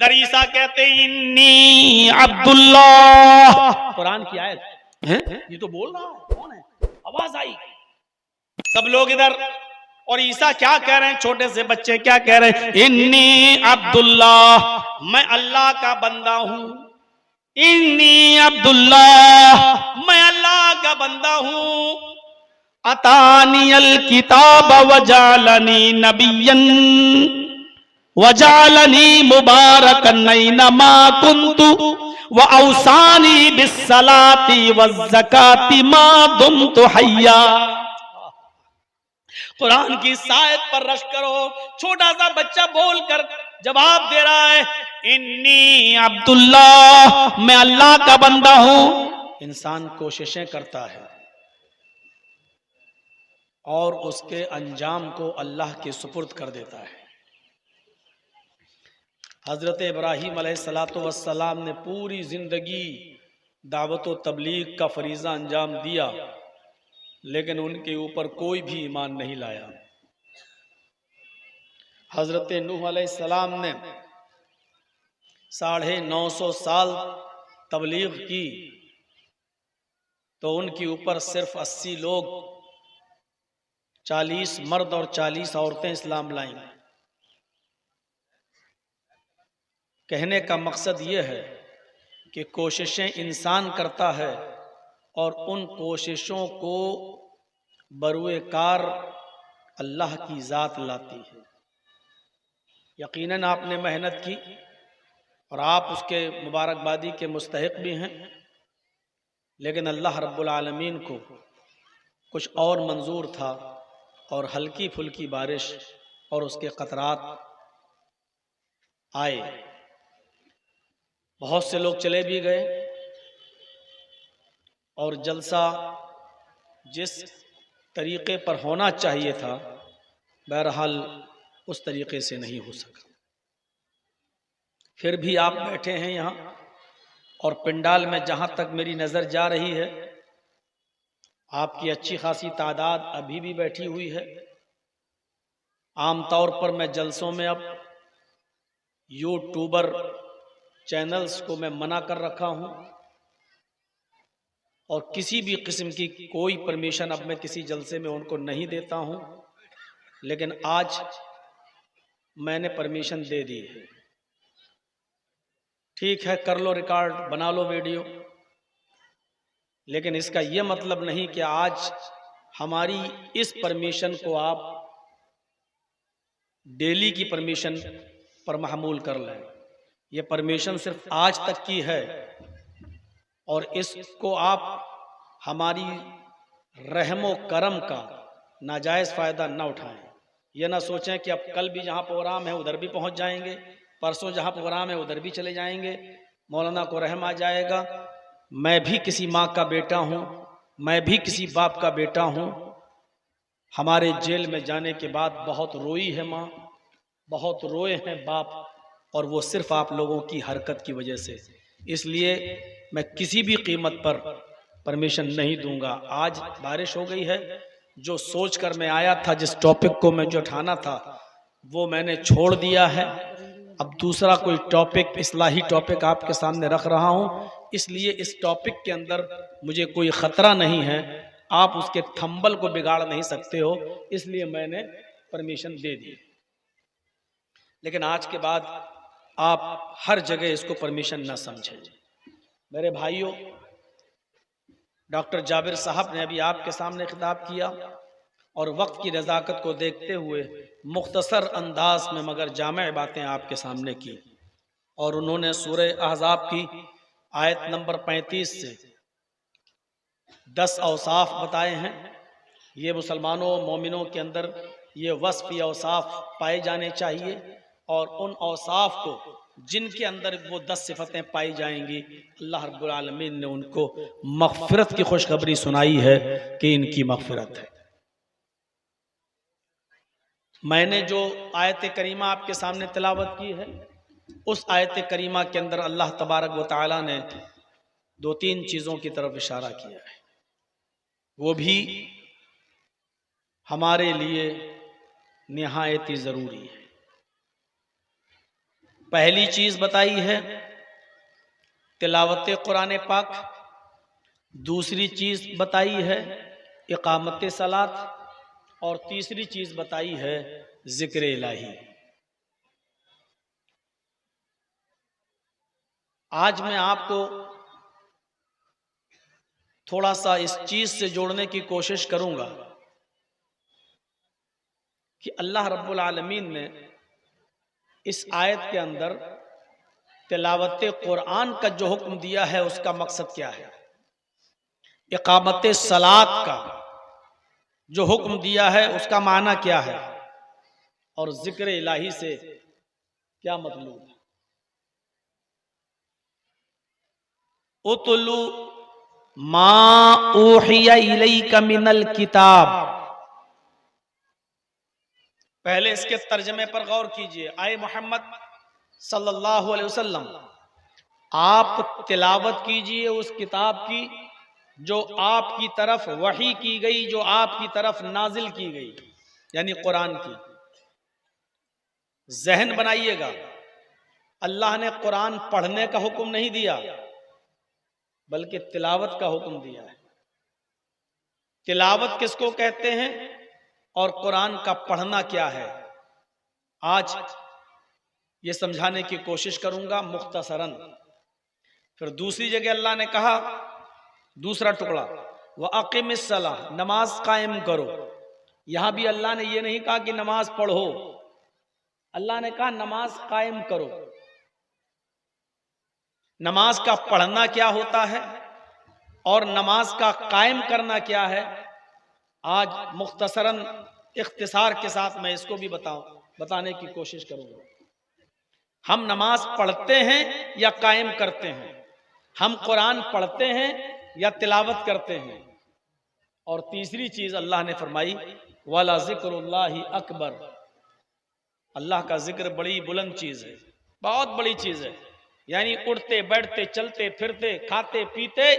इधर ईसा कहते इन्नी अब्दुल्लाह, कुरान की आयत है। ये तो बोल रहा हूं, कौन है? आवाज आई, सब लोग इधर। और ईसा क्या कह रहे हैं? छोटे से बच्चे क्या कह रहे हैं? इन्नी अब्दुल्लाह, मैं अल्लाह का बंदा हूं। इन्नी अब्दुल्लाह, मैं अल्लाह का बंदा हूं। अतानियल किताब वजालनी नबियन वजालनी मुबारकन ऐनमा कुन्तु व औसानी बिस्सलाति वज़्ज़काति मा दुमतु हय्या। कुरान की आयत पर रश करो। छोटा सा बच्चा बोलकर जवाब दे रहा है, इन्नी अब्दुल्लाह, मैं अल्लाह का बंदा हूं। इंसान कोशिशें करता है और उसके अंजाम को अल्लाह के सुपुर्द कर देता है। हजरत इब्राहीम अलैहिस्सलातु वस्सलाम ने पूरी जिंदगी दावत व तबलीग का फरीज़ा अंजाम दिया, लेकिन उनके ऊपर कोई भी ईमान नहीं लाया। हजरत नूह अलैहिस्सलाम ने 950 साल तबलीग की, तो उनके ऊपर सिर्फ 80 लोग, 40 मर्द और 40 औरतें इस्लाम लाईं। कहने का मकसद ये है कि कोशिशें इंसान करता है और उन कोशिशों को बरूए कार अल्लाह की ज़ात लाती है। यकीनन आपने मेहनत की और आप उसके मुबारकबादी के मुस्तहिक भी हैं, लेकिन अल्लाह रब्बुल आलमीन को कुछ और मंजूर था और हल्की फुल्की बारिश और उसके कतरात आए। बहुत से लोग चले भी गए और जलसा जिस तरीके पर होना चाहिए था, बहरहाल उस तरीके से नहीं हो सका। फिर भी आप बैठे हैं यहाँ, और पिंडाल में जहाँ तक मेरी नज़र जा रही है, आपकी अच्छी खासी तादाद अभी भी बैठी हुई है। आम तौर पर मैं जलसों में अब यूट्यूबर चैनल्स को मैं मना कर रखा हूँ और किसी भी किस्म की कोई परमिशन अब मैं किसी जलसे में उनको नहीं देता हूँ, लेकिन आज मैंने परमिशन दे दी है। ठीक है, कर लो रिकॉर्ड, बना लो वीडियो, लेकिन इसका यह मतलब नहीं कि आज हमारी इस परमिशन को आप डेली की परमिशन पर महमूल कर लें। यह परमिशन सिर्फ आज तक की है और इसको आप हमारी रहमो करम का नाजायज़ फ़ायदा ना उठाएं। यह ना सोचें कि अब कल भी जहाँ प्रोग्राम है उधर भी पहुँच जाएंगे, परसों जहाँ प्रोग्राम है उधर भी चले जाएंगे, मौलाना को रहम आ जाएगा। मैं भी किसी माँ का बेटा हूँ, मैं भी किसी बाप का बेटा हूँ। हमारे जेल में जाने के बाद बहुत रोई है माँ, बहुत रोए हैं बाप, और वो सिर्फ आप लोगों की हरकत की वजह से। इसलिए मैं किसी भी कीमत पर परमिशन नहीं दूंगा। आज बारिश हो गई है, जो सोच कर मैं आया था, जिस टॉपिक को मैं जो उठाना था वो मैंने छोड़ दिया है। अब दूसरा कोई टॉपिक, इस्लाही टॉपिक आपके सामने रख रहा हूँ, इसलिए इस टॉपिक के अंदर मुझे कोई ख़तरा नहीं है, आप उसके थंबल को बिगाड़ नहीं सकते हो, इसलिए मैंने परमिशन दे दी। लेकिन आज के बाद आप हर जगह इसको परमिशन ना समझें। मेरे भाइयों, डॉक्टर जाबिर साहब ने अभी आपके सामने खिताब किया और वक्त की नज़ाकत को देखते हुए मुख्तसर अंदाज में मगर जामे बातें आपके सामने की, और उन्होंने सूरह अहज़ाब की आयत नंबर 35 से 10 औसाफ बताए हैं। ये मुसलमानों मोमिनों के अंदर ये वस्फ़ या औसाफ पाए जाने चाहिए, और उन औसाफ को जिनके अंदर वो 10 सिफतें पाई जाएंगी, अल्लाह रब्बुल आलमीन ने उनको मग़फ़िरत की खुशखबरी सुनाई है कि इनकी मग़फ़िरत है। मैंने जो आयत करीमा आपके सामने तिलावत की है, उस आयत करीमा के अंदर अल्लाह तबारक व तआला ने 2-3 चीज़ों की तरफ इशारा किया है, वो भी हमारे लिए निहायत ही ज़रूरी है। पहली चीज बताई है तिलावत कुरान पाक, दूसरी चीज बताई है इकामत सलात, और तीसरी चीज बताई है जिक्र इलाही। आज मैं आपको थोड़ा सा इस चीज से जोड़ने की कोशिश करूंगा कि अल्लाह रब्बुल आलमीन ने इस आयत के अंदर तिलावत कुरान का जो हुक्म दिया है उसका मकसद क्या है, इकामत सलात का जो हुक्म दिया है उसका माना क्या है, और जिक्र इलाही से क्या मतलब है। उतलू मा ऊहिया इलैका मिनल किताब। पहले इसके तर्जमे पर गौर कीजिए। आए मोहम्मद सल्लल्लाहु अलैहि वसल्लम, आप तिलावत कीजिए उस किताब की जो आपकी तरफ वही की गई, जो आपकी तरफ नाजिल की गई, यानी कुरान की। जहन बनाइएगा, अल्लाह ने कुरान पढ़ने का हुक्म नहीं दिया बल्कि तिलावत का हुक्म दिया है। तिलावत किसको कहते हैं और कुरान का पढ़ना क्या है, आज ये समझाने की कोशिश करूंगा मुख्तसरन। फिर दूसरी जगह अल्लाह ने कहा, दूसरा टुकड़ा, व अक़िमिस सलाह, नमाज कायम करो। यहां भी अल्लाह ने ये नहीं कहा कि नमाज पढ़ो, अल्लाह ने कहा नमाज कायम करो। नमाज का पढ़ना क्या होता है और नमाज का कायम करना क्या है, आज मुख्तसरन इख्तिसार के साथ मैं इसको भी बताने की कोशिश करूंगा। हम नमाज पढ़ते हैं या कायम करते हैं, हम कुरान पढ़ते हैं या तिलावत करते हैं। और तीसरी चीज अल्लाह ने फरमाई वाला जिक्रुल्लाहि अकबर, अल्लाह का जिक्र बड़ी बुलंद चीज है, बहुत बड़ी चीज है। यानी उठते बैठते चलते फिरते खाते पीते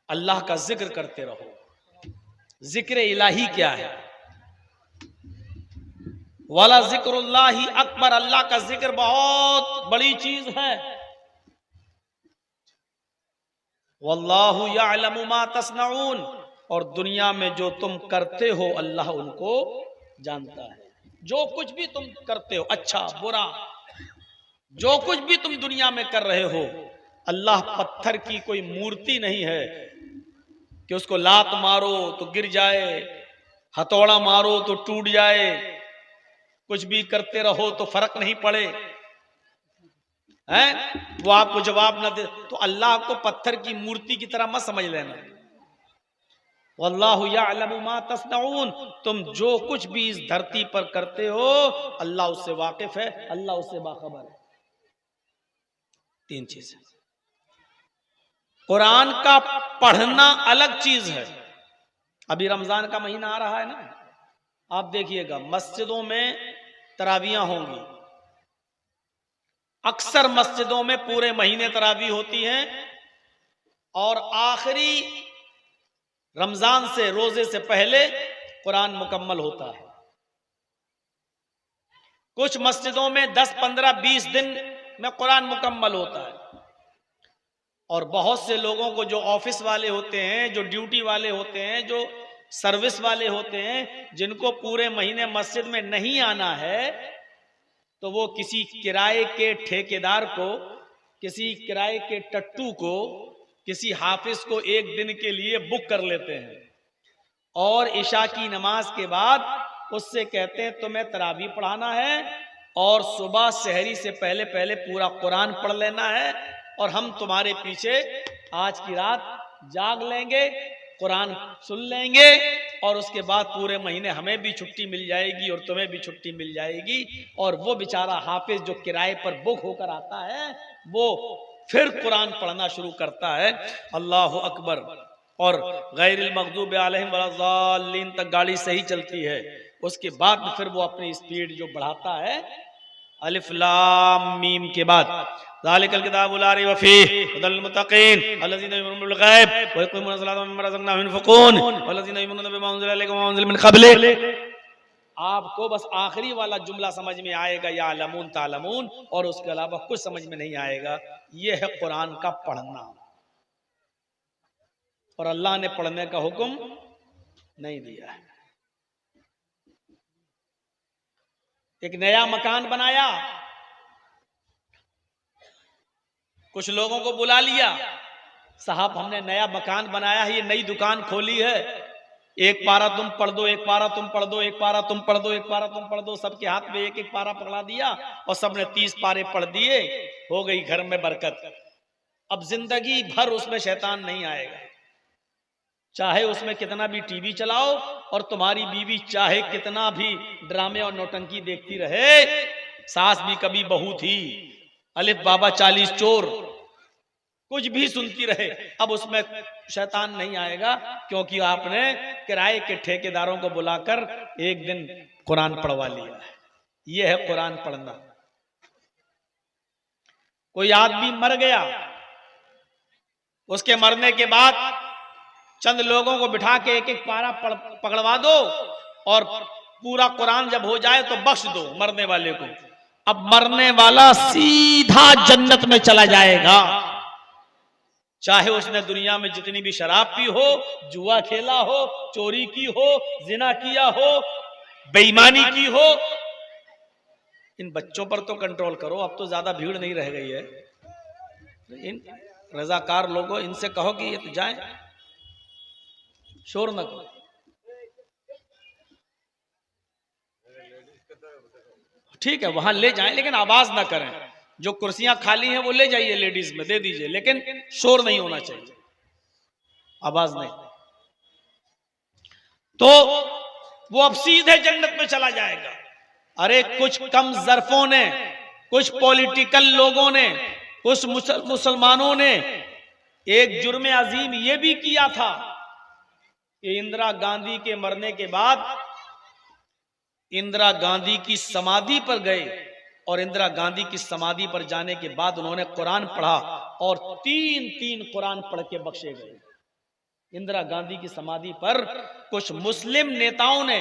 अल्लाह का जिक्र करते रहो। जिक्र इलाही क्या है, वाला जिक्रुल्लाहि अकबर, अल्लाह का जिक्र बहुत बड़ी चीज है। वल्लाहु यअलमु मा तस्नऊन, और दुनिया में जो तुम करते हो अल्लाह उनको जानता है। जो कुछ भी तुम करते हो, अच्छा बुरा, जो कुछ भी तुम दुनिया में कर रहे हो, अल्लाह पत्थर की कोई मूर्ति नहीं है कि उसको लात मारो तो गिर जाए, हथौड़ा मारो तो टूट जाए, कुछ भी करते रहो तो फर्क नहीं पड़े, हैं वो आपको जवाब ना दे। तो अल्लाह को पत्थर की मूर्ति की तरह मत समझ लेना। वल्लाहु यअलमु मा तस्नऊन, तुम जो कुछ भी इस धरती पर करते हो अल्लाह उससे वाकिफ है, अल्लाह उससे बाखबर है। तीन चीज है। कुरान का पढ़ना अलग चीज है। अभी रमजान का महीना आ रहा है ना, आप देखिएगा मस्जिदों में तरावियां होंगी, अक्सर मस्जिदों में पूरे महीने तरावी होती हैं और आखिरी रमजान से, रोजे से पहले कुरान मुकम्मल होता है। कुछ मस्जिदों में 10, 15, 20 दिन में कुरान मुकम्मल होता है। और बहुत से लोगों को, जो ऑफिस वाले होते हैं, जो ड्यूटी वाले होते हैं, जो सर्विस वाले होते हैं, जिनको पूरे महीने मस्जिद में नहीं आना है, तो वो किसी किराए के ठेकेदार को, किसी किराए के टट्टू को, किसी हाफिज को एक दिन के लिए बुक कर लेते हैं और इशा की नमाज के बाद उससे कहते हैं तुम्हें तरावी पढ़ाना है और सुबह सहरी से पहले पहले पूरा कुरान पढ़ लेना है और हम तुम्हारे पीछे आज की रात जाग लेंगे, कुरान सुन लेंगे और उसके बाद पूरे महीने हमें भी छुट्टी मिल जाएगी और तुम्हें भी छुट्टी मिल जाएगी। और वो बेचारा हाफिज जो किराए पर बुक होकर आता है, वो फिर कुरान पढ़ना शुरू करता है। अल्लाहु अकबर। और गैरिल मग़दूबि अलैहिम वलज़ालिन तक गाड़ी सही चलती है, उसके बाद फिर वो अपनी स्पीड जो बढ़ाता है, अलिफ लाम मीम के बाद ज़ालिकल किताबु ला रैब फ़ीहि हुदल मुत्तक़ीन अल्लज़ीना युमिनूना बिल ग़ैब व युक़ीमूना स-सलाता व मिम्मा रज़क़नाहुम युनफ़िक़ून वल्लज़ीना युमिनूना बिमा उन्ज़िला इलैका व मा उन्ज़िला मिन क़ब्लिक। आपको बस आखिरी वाला जुमला समझ में आएगा, या लमून तालमून, और उसके अलावा कुछ समझ में नहीं आएगा। यह है कुरान का पढ़ना। और अल्लाह ने पढ़ने का हुक्म नहीं दिया है। एक नया मकान बनाया, कुछ लोगों को बुला लिया, साहब हमने नया मकान बनाया है, ये नई दुकान खोली है, एक पारा तुम पढ़ दो, एक पारा तुम पढ़ दो, एक पारा तुम पढ़ दो, एक पारा तुम पढ़ दो। सबके हाथ में एक एक पारा पकड़ा दिया और सबने 30 पारे पढ़ दिए, हो गई घर में बरकत। अब जिंदगी भर उसमें शैतान नहीं आएगा। चाहे उसमें कितना भी टीवी चलाओ और तुम्हारी बीवी चाहे कितना भी ड्रामे और नौटंकी देखती रहे, सास भी कभी बहू थी, अलिफ बाबा 40 चोर, कुछ भी सुनती रहे, अब उसमें शैतान नहीं आएगा, क्योंकि आपने किराए के ठेकेदारों को बुलाकर एक दिन कुरान पढ़वा लिया है। यह है कुरान पढ़ना। कोई आदमी मर गया, उसके मरने के बाद चंद लोगों को बिठा के एक एक पारा पकड़वा दो और पूरा कुरान जब हो जाए तो बख्श दो मरने वाले को। अब मरने वाला सीधा जन्नत में चला जाएगा, चाहे उसने दुनिया में जितनी भी शराब पी हो, जुआ खेला हो, चोरी की हो, जिना किया हो, बेईमानी की हो। इन बच्चों पर तो कंट्रोल करो, अब तो ज्यादा भीड़ नहीं रह गई है। इन रजाकार लोगों, इनसे कहो कि ये तो जाए, शोर न करो। ठीक है, वहां ले जाएं, लेकिन आवाज ना करें। जो कुर्सियां खाली हैं वो ले जाइए, लेडीज में दे दीजिए, लेकिन शोर नहीं होना चाहिए, आवाज नहीं। तो वो अब सीधे जन्नत में चला जाएगा। अरे कुछ कम ज़र्फों ने, कुछ पॉलिटिकल लोगों ने, कुछ मुसलमानों ने एक जुर्म अजीम ये भी किया था कि इंदिरा गांधी के मरने के बाद इंदिरा गांधी की समाधि पर गए और इंदिरा गांधी की समाधि पर जाने के बाद उन्होंने कुरान पढ़ा और 3 कुरान पढ़ के बख्शे गए। इंदिरा गांधी की समाधि पर कुछ मुस्लिम नेताओं ने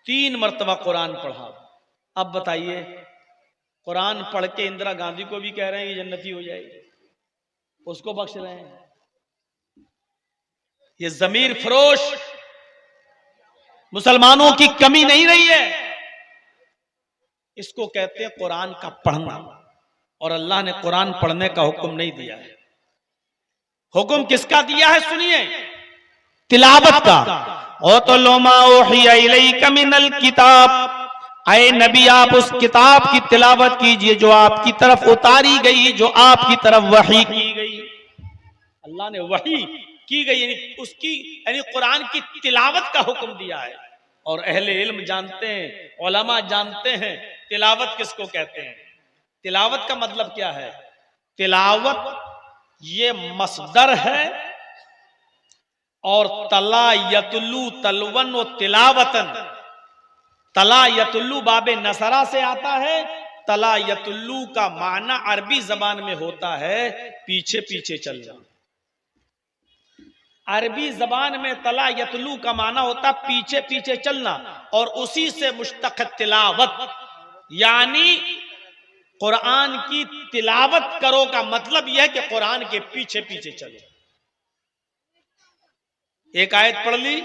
3 मर्तबा कुरान पढ़ा। अब बताइए, कुरान पढ़ के इंदिरा गांधी को भी कह रहे हैं ये जन्नती हो जाएगी, उसको बख्श रहे हैं। ये जमीर फरोश मुसलमानों की कमी नहीं रही है, इसको कहते हैं कुरान का पढ़ना। और अल्लाह ने कुरान पढ़ने का हुक्म नहीं दिया है। हुक्म किसका दिया है सुनिए, तिलावत का। ओ तो लोमा ओहिया इलैका मिनल किताब, आए नबी आप उस किताब की तिलावत कीजिए जो आपकी तरफ उतारी गई, जो आपकी तरफ वही की गई। अल्लाह ने वही की गई यानी उसकी, यानी कुरान की तिलावत का हुक्म दिया है। और अहले इल्म जानते हैं, उलमा जानते हैं तिलावत किसको कहते हैं। तिलावत का मतलब क्या है? तिलावत ये मसदर है और तला यतुल्लू तलवन व तिलावतन, तला यतुल्लू बाबे नसरा से आता है। तला यतुल्लू का माना अरबी जबान में होता है पीछे पीछे चलना। अरबी जबान में तला यतलू का माना होता पीछे पीछे चलना, और उसी से मुश्तक तिलावत, यानी कुरान की तिलावत करो का मतलब यह है कि कुरान के पीछे पीछे चलो। एक आयत पढ़ ली,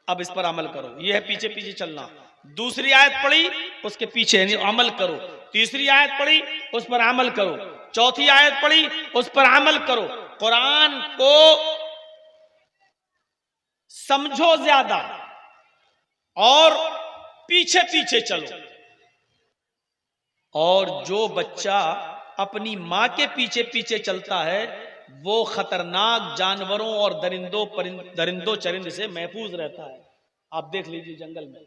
अब इस पर अमल करो, यह है पीछे पीछे चलना। दूसरी आयत पढ़ी, उसके पीछे यानी अमल करो। तीसरी आयत पढ़ी, उस पर अमल करो। चौथी आयत पढ़ी, उस पर अमल करो। कुरान को समझो ज्यादा और पीछे पीछे चलो। और जो बच्चा अपनी मां के पीछे पीछे चलता है वो खतरनाक जानवरों और दरिंदों चरिंद से महफूज रहता है। आप देख लीजिए, जंगल में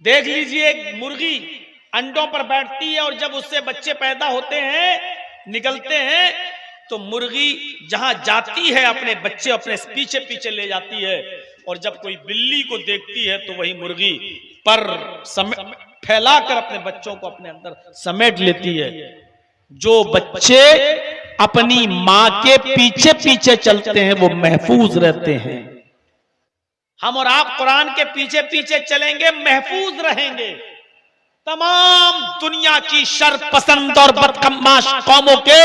देख लीजिए, एक मुर्गी अंडों पर बैठती है और जब उससे बच्चे पैदा होते हैं, निकलते हैं, तो मुर्गी जहां जाती है अपने बच्चे अपने पीछे पीछे ले जाती है। और जब कोई बिल्ली को देखती है तो वही मुर्गी पर फैलाकर अपने बच्चों को अपने अंदर समेट लेती है। जो बच्चे अपनी मां के पीछे पीछे चलते हैं वो महफूज रहते हैं। हम और आप कुरान के पीछे पीछे चलेंगे, महफूज रहेंगे तमाम दुनिया की शर पसंद और बदकमाश कौमों के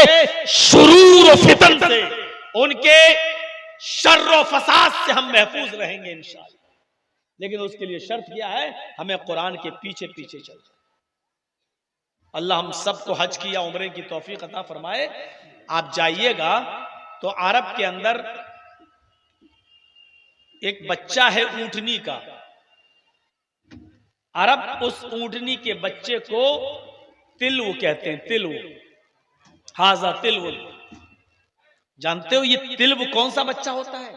शुरूर और फितन से, उनके शर और फसाद से हम महफूज रहेंगे इंशाअल्लाह। लेकिन उसके लिए शर्त क्या है? हमें कुरान के पीछे पीछे चलना। अल्लाह हम सबको हज की या उम्रे की तौफीक अता फरमाए। आप जाइएगा तो अरब के अंदर एक बच्चा है ऊंटनी का। अरब उस ऊंटनी के बच्चे को तिलव कहते हैं। तिलव, हाजा तिलव। जानते हो ये तिलव कौन सा बच्चा होता है?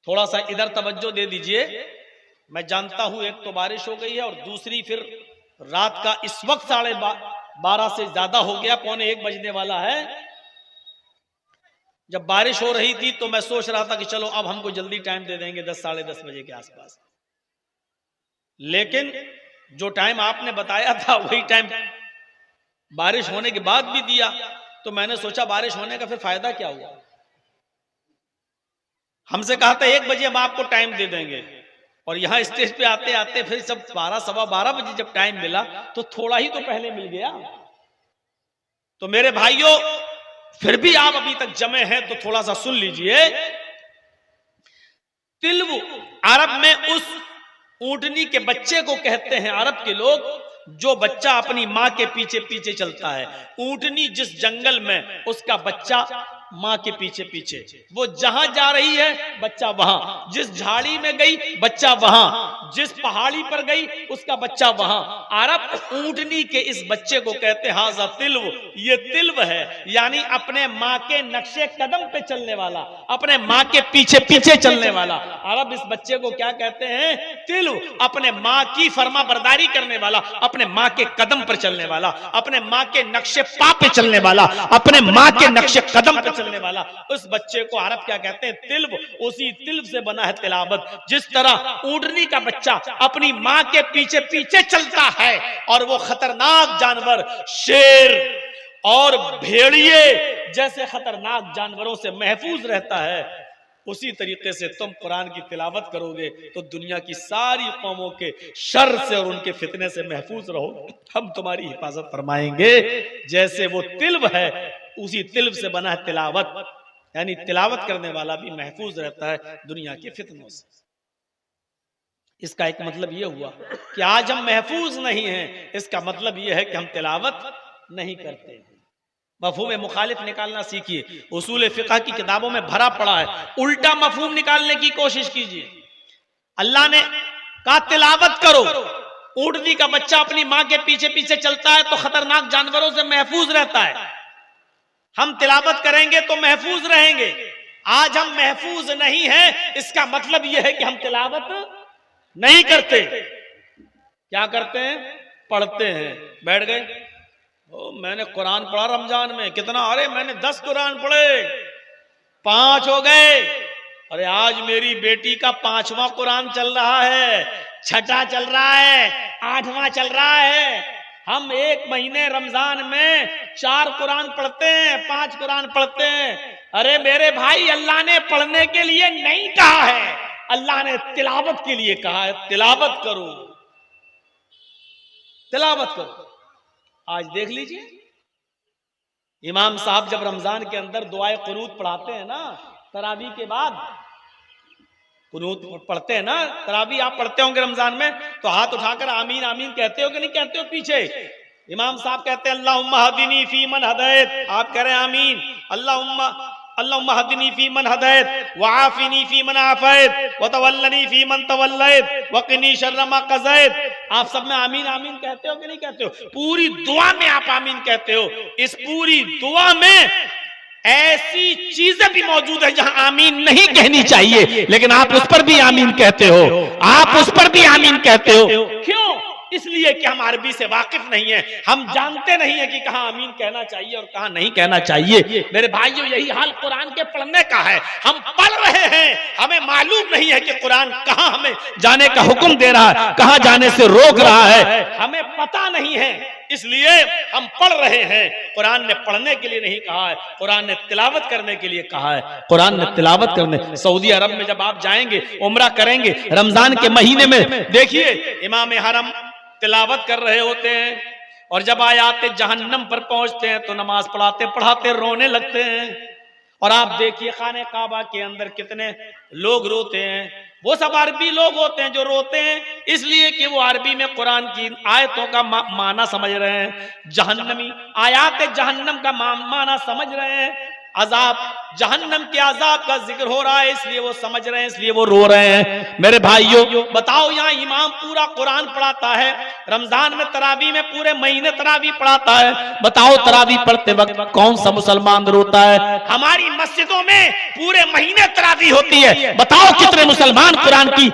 थोड़ा सा इधर तवज्जो दे दीजिए। मैं जानता हूं एक तो बारिश हो गई है और दूसरी फिर रात का इस वक्त 12:30 से ज्यादा हो गया, 1:45 बजने वाला है। जब बारिश हो रही थी तो मैं सोच रहा था कि चलो अब हमको जल्दी टाइम दे देंगे 10 साढ़े 10 बजे के आसपास, लेकिन जो टाइम आपने बताया था वही टाइम बारिश होने के बाद भी दिया। तो मैंने सोचा बारिश होने का फिर फायदा क्या हुआ। हमसे कहा था 1 बजे हम आपको टाइम दे देंगे, और यहां स्टेज पे आते आते फिर जब 12 सवा 12 बजे जब टाइम मिला तो थोड़ा ही तो पहले मिल गया। तो मेरे भाइयों, फिर भी आप अभी तक जमे हैं तो थोड़ा सा सुन लीजिए। तिलव अरब में उस ऊंटनी के बच्चे को कहते हैं अरब के लोग, जो बच्चा अपनी मां के पीछे पीछे चलता है। ऊंटनी जिस जंगल में, उसका बच्चा मां के पीछे पीछे, वो जहां जा रही है बच्चा वहां, जिस झाड़ी में गई बच्चा वहां, जिस पहाड़ी पर गई उसका बच्चा वहां। अरब ऊंटनी के इस बच्चे को कहते हैं हाजा तिलव। ये तिलव है, यानी अपने मां के नक्शे कदम पे चलने वाला, अपने मां के पीछे पीछे चलने वाला। अरब इस बच्चे को क्या कहते हैं? तिलव। अपने मां की फर्मा बरदारी करने वाला, अपने मां के कदम पर चलने वाला, अपने मां के नक्शे पा पे चलने वाला, अपने मां के नक्शे कदम पे चलने वाला, उस बच्चे को अरब क्या कहते हैं? तिलव। उसी तिलव से बना है तिलावत। जिस तरह ऊंटनी का बच्चा अपनी मां के पीछे पीछे चलता है और वो खतरनाक जानवर शेर और भेड़िए जैसे खतरनाक जानवरों से महफूज रहता है, उसी तरीके से तुम कुरान की तिलावत करोगे तो दुनिया की सारी कौमों के शर से और उनके फितने से महफूज रहोगे। हम तुम्हारी हिफाजत फरमाएंगे। जैसे वो तिलव है, उसी तिलव से बना है तिलावत, यानी तिलावत करने वाला भी महफूज रहता है दुनिया के फितनों से। इसका एक मतलब यह हुआ कि आज हम महफूज नहीं हैं, इसका मतलब यह है कि हम तिलावत नहीं करते। मफहूम मुखालिफ निकालना सीखिए। उसूल फिक़ह की किताबों में भरा पड़ा है, उल्टा मफहूम निकालने की कोशिश कीजिए। अल्लाह ने कहा तिलावत करो, ऊंटनी का बच्चा अपनी मां के पीछे पीछे चलता है तो खतरनाक जानवरों से महफूज रहता है। हम तिलावत करेंगे तो महफूज रहेंगे। आज हम महफूज नहीं हैं, इसका मतलब यह है कि हम तिलावत नहीं करते। क्या करते हैं? पढ़ते हैं। बैठ गए, ओ मैंने कुरान पढ़ा रमजान में, कितना? अरे मैंने 10 कुरान पढ़े, 5 हो गए। अरे आज मेरी बेटी का 5वां कुरान चल रहा है, 6ठा चल रहा है, 8वां चल रहा है। हम 1 महीने रमजान में 4 कुरान पढ़ते हैं, 5 कुरान पढ़ते हैं। अरे मेरे भाई, अल्लाह ने पढ़ने के लिए नहीं कहा है, अल्लाह ने तिलावत के लिए कहा है। तिलावत करो, तिलावत करो। आज देख लीजिए, इमाम साहब जब रमजान के अंदर दुआए कुनूत पढ़ाते हैं ना, तरावी के बाद कुनूत पढ़ते हैं ना, तरावी आप पढ़ते होंगे रमजान में, तो हाथ उठाकर आमीन आमीन कहते हो कि नहीं कहते हो? पीछे इमाम साहब कहते हैं अल्लाहुम्मा हदीनी फी मन हदैत, आप कह रहे हैं आमीन। अल्लाहुम्मा हदीनी फी मन हदैत व आफिनी फी मन आफैत व तवल्लनी फी मन तवल्लैत व क़िनी शर्र मा क़ज़ैत। आप सब में आमीन आमीन कहते हो कि नहीं कहते हो? पूरी दुआ में आप आमीन कहते हो। इस पूरी दुआ में ऐसी चीजें भी मौजूद है जहां आमीन नहीं कहनी चाहिए, लेकिन आप उस पर भी आमीन कहते हो, आप उस पर भी आमीन कहते हो। क्यों? इसलिए कि हम अरबी से वाकिफ नहीं है, हम जानते नहीं है कि कहां आमीन कहना चाहिए और कहां नहीं कहना चाहिए। मेरे भाइयों, यही हाल कुरान के पढ़ने का है। हम पढ़ रहे हैं, हमें मालूम नहीं है कि कुरान कहां हमें जाने का हुक्म दे रहा है, कहां जाने से रोक रहा है, हमें पता नहीं है। इसलिए हम पढ़ रहे हैं। कुरान ने पढ़ने के लिए नहीं कहा है, कुरान ने तिलावत करने के लिए कहा है। कुरान ने तिलावत करने, सऊदी अरब में जब आप जाएंगे, उम्रा करेंगे, रमजान के महीने में देखिए इमाम हरम तिलावत कर रहे होते हैं, और जब आयाते जहन्नम पर पहुंचते हैं तो नमाज पढ़ाते पढ़ाते रोने लगते हैं। और आप देखिए खाने काबा के अंदर कितने लोग रोते हैं। वो सब अरबी लोग होते हैं जो रोते हैं इसलिए कि वो अरबी में कुरान की आयतों का माना समझ रहे हैं। जहन्नमी आयात जहन्नम का माना समझ रहे हैं, अजाब जहन्नम के अजाब का जिक्र हो रहा है इसलिए वो समझ रहे हैं, इसलिए वो रो रहे हैं। मेरे भाइयों बताओ, यहाँ इमाम पूरा कुरान पढ़ाता है, रमजान में तरावी में पूरे महीने तरावी पढ़ाता है, बताओ तरावी पढ़ते वक्त कौन सा मुसलमान रोता है? हमारी मस्जिदों में पूरे महीने तरावी होती है, बताओ कितने मुसलमान कुरान की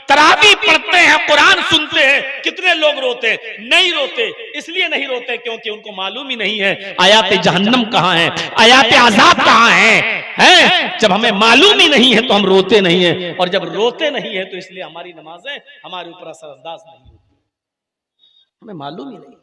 तरावी पढ़ते हैं, कुरान सुनते हैं, कितने लोग रोते? नहीं रोते। इसलिए नहीं रोते क्योंकि उनको मालूम ही नहीं है आयात जहन्नम कहाँ है, आयात अज़ाब कहाँ है? जब हमें मालूम ही नहीं है तो हम रोते नहीं है, और जब रोते नहीं है तो इसलिए हमारी नमाजें हमारे ऊपर असरअंदाज नहीं होती, हमें मालूम ही नहीं।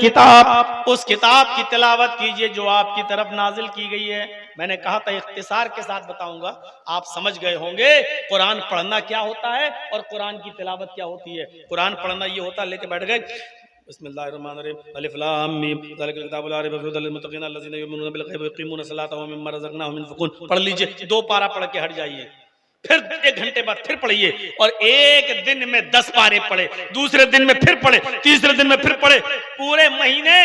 किताब, उस किताब की तिलावत कीजिए जो आपकी तरफ नाजिल की गई है। मैंने कहा था इख्तिसार के साथ बताऊंगा, आप समझ गए होंगे कुरान पढ़ना क्या होता है और कुरान की तिलावत क्या होती है। कुरान पढ़ना ये होता है, लेके बैठ गए बिस्मिल्लाहिर्रहमानिर्रहीम, अलिफ लाम मीम, ज़ालिकल किताबु ला रैब फीहि हुदल लिलमुत्तक़ीन अल्लज़ीना युमिनूना बिल गैबि व युक़ीमूना सलाता व मिम्मा रज़क़नाहुम युनफ़िक़ून। पढ़ लीजिए, 2 पारा पढ़ के हट जाइए, फिर 1 घंटे बाद फिर पढ़िए, और एक दिन में 10 पारे पढ़े, दूसरे दिन में फिर पढ़े, तीसरे दिन में फिर पढ़े, पूरे महीने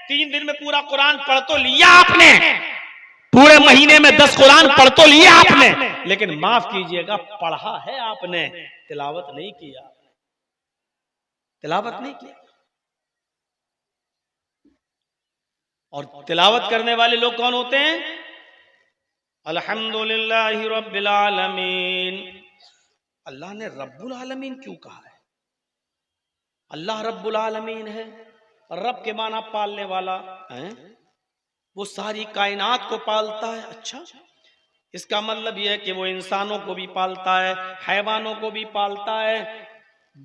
3 दिन में पूरा कुरान पढ़ तो लिया आपने, पूरे महीने में 10 कुरान पढ़ तो लिया आपने, लेकिन माफ कीजिएगा पढ़ा है आपने, तिलावत नहीं किया, तिलावत नहीं किया। और तिलावत करने वाले लोग कौन होते हैं? अल्हम्दुलिल्लाहि रब्बिल आलमीन। अल्लाह ने रब्बुल आलमीन क्यों कहा है? अल्लाह रब्बुल आलमीन है, रब के माना पालने वाला है, वो सारी कायनात को पालता है। अच्छा, इसका मतलब यह है कि वो इंसानों को भी पालता है, हैवानों को भी पालता है,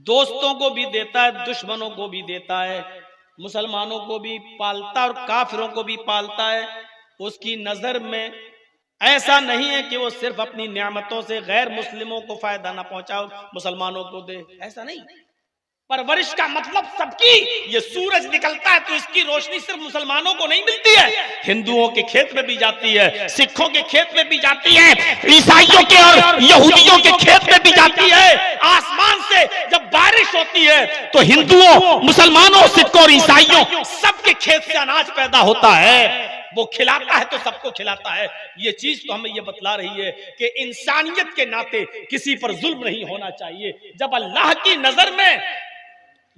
दोस्तों को भी देता है, दुश्मनों को भी देता है, मुसलमानों को भी पालता और काफिरों को भी पालता है। उसकी नजर में ऐसा नहीं है कि वो सिर्फ अपनी नियामतों से गैर मुस्लिमों को फायदा ना पहुंचाओ, मुसलमानों को दे, ऐसा नहीं। परवरिश का मतलब सबकी। ये सूरज निकलता है तो इसकी रोशनी सिर्फ मुसलमानों को नहीं मिलती है, हिंदुओं के खेत में भी जाती है, सिखों के खेत में भी जाती है, ईसाइयों के और यहूदियों के खेत में भी जाती है। आसमान से जब बारिश होती है तो हिंदुओं, मुसलमानों, सिखों और ईसाइयों सबके खेत से अनाज पैदा होता है। वो खिलाता है तो सबको खिलाता है। ये चीज तो हमें ये बतला रही है कि इंसानियत के नाते किसी पर जुल्म नहीं होना चाहिए। जब अल्लाह की नजर में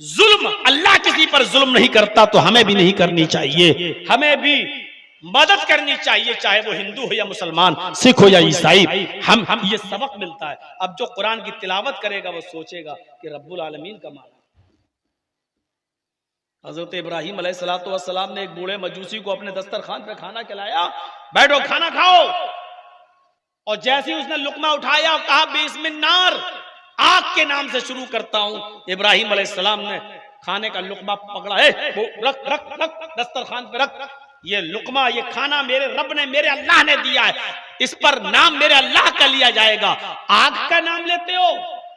जुल्म, अल्लाह किसी पर जुल्म नहीं करता तो हमें भी नहीं करनी चाहिए, हमें भी मदद करनी चाहिए, चाहे वो हिंदू हो या मुसलमान, सिख हो या ईसाई। हम ये सबक मिलता है। अब जो कुरान की तिलावत करेगा वो सोचेगा कि रब्बुल आलमीन का माना। हजरत इब्राहिम अलैहिस्सलातु वस्सलाम ने एक बूढ़े मजूसी को अपने दस्तरखान पे खाना खिलाया, बैठो खाना खाओ, और जैसे ही उसने लुकमा उठाया कहा बिस्मिल्लाह, आग के नाम से शुरू करता हूं। इब्राहिम अलैहिस्सलाम ने खाने का लुकमा पकड़ा, है वो रख रख रख दस्तरखान पे रख, ये लुकमा, ये खाना मेरे रब ने, मेरे अल्लाह ने दिया है, इस पर नाम मेरे अल्लाह का लिया जाएगा, आग का नाम लेते हो?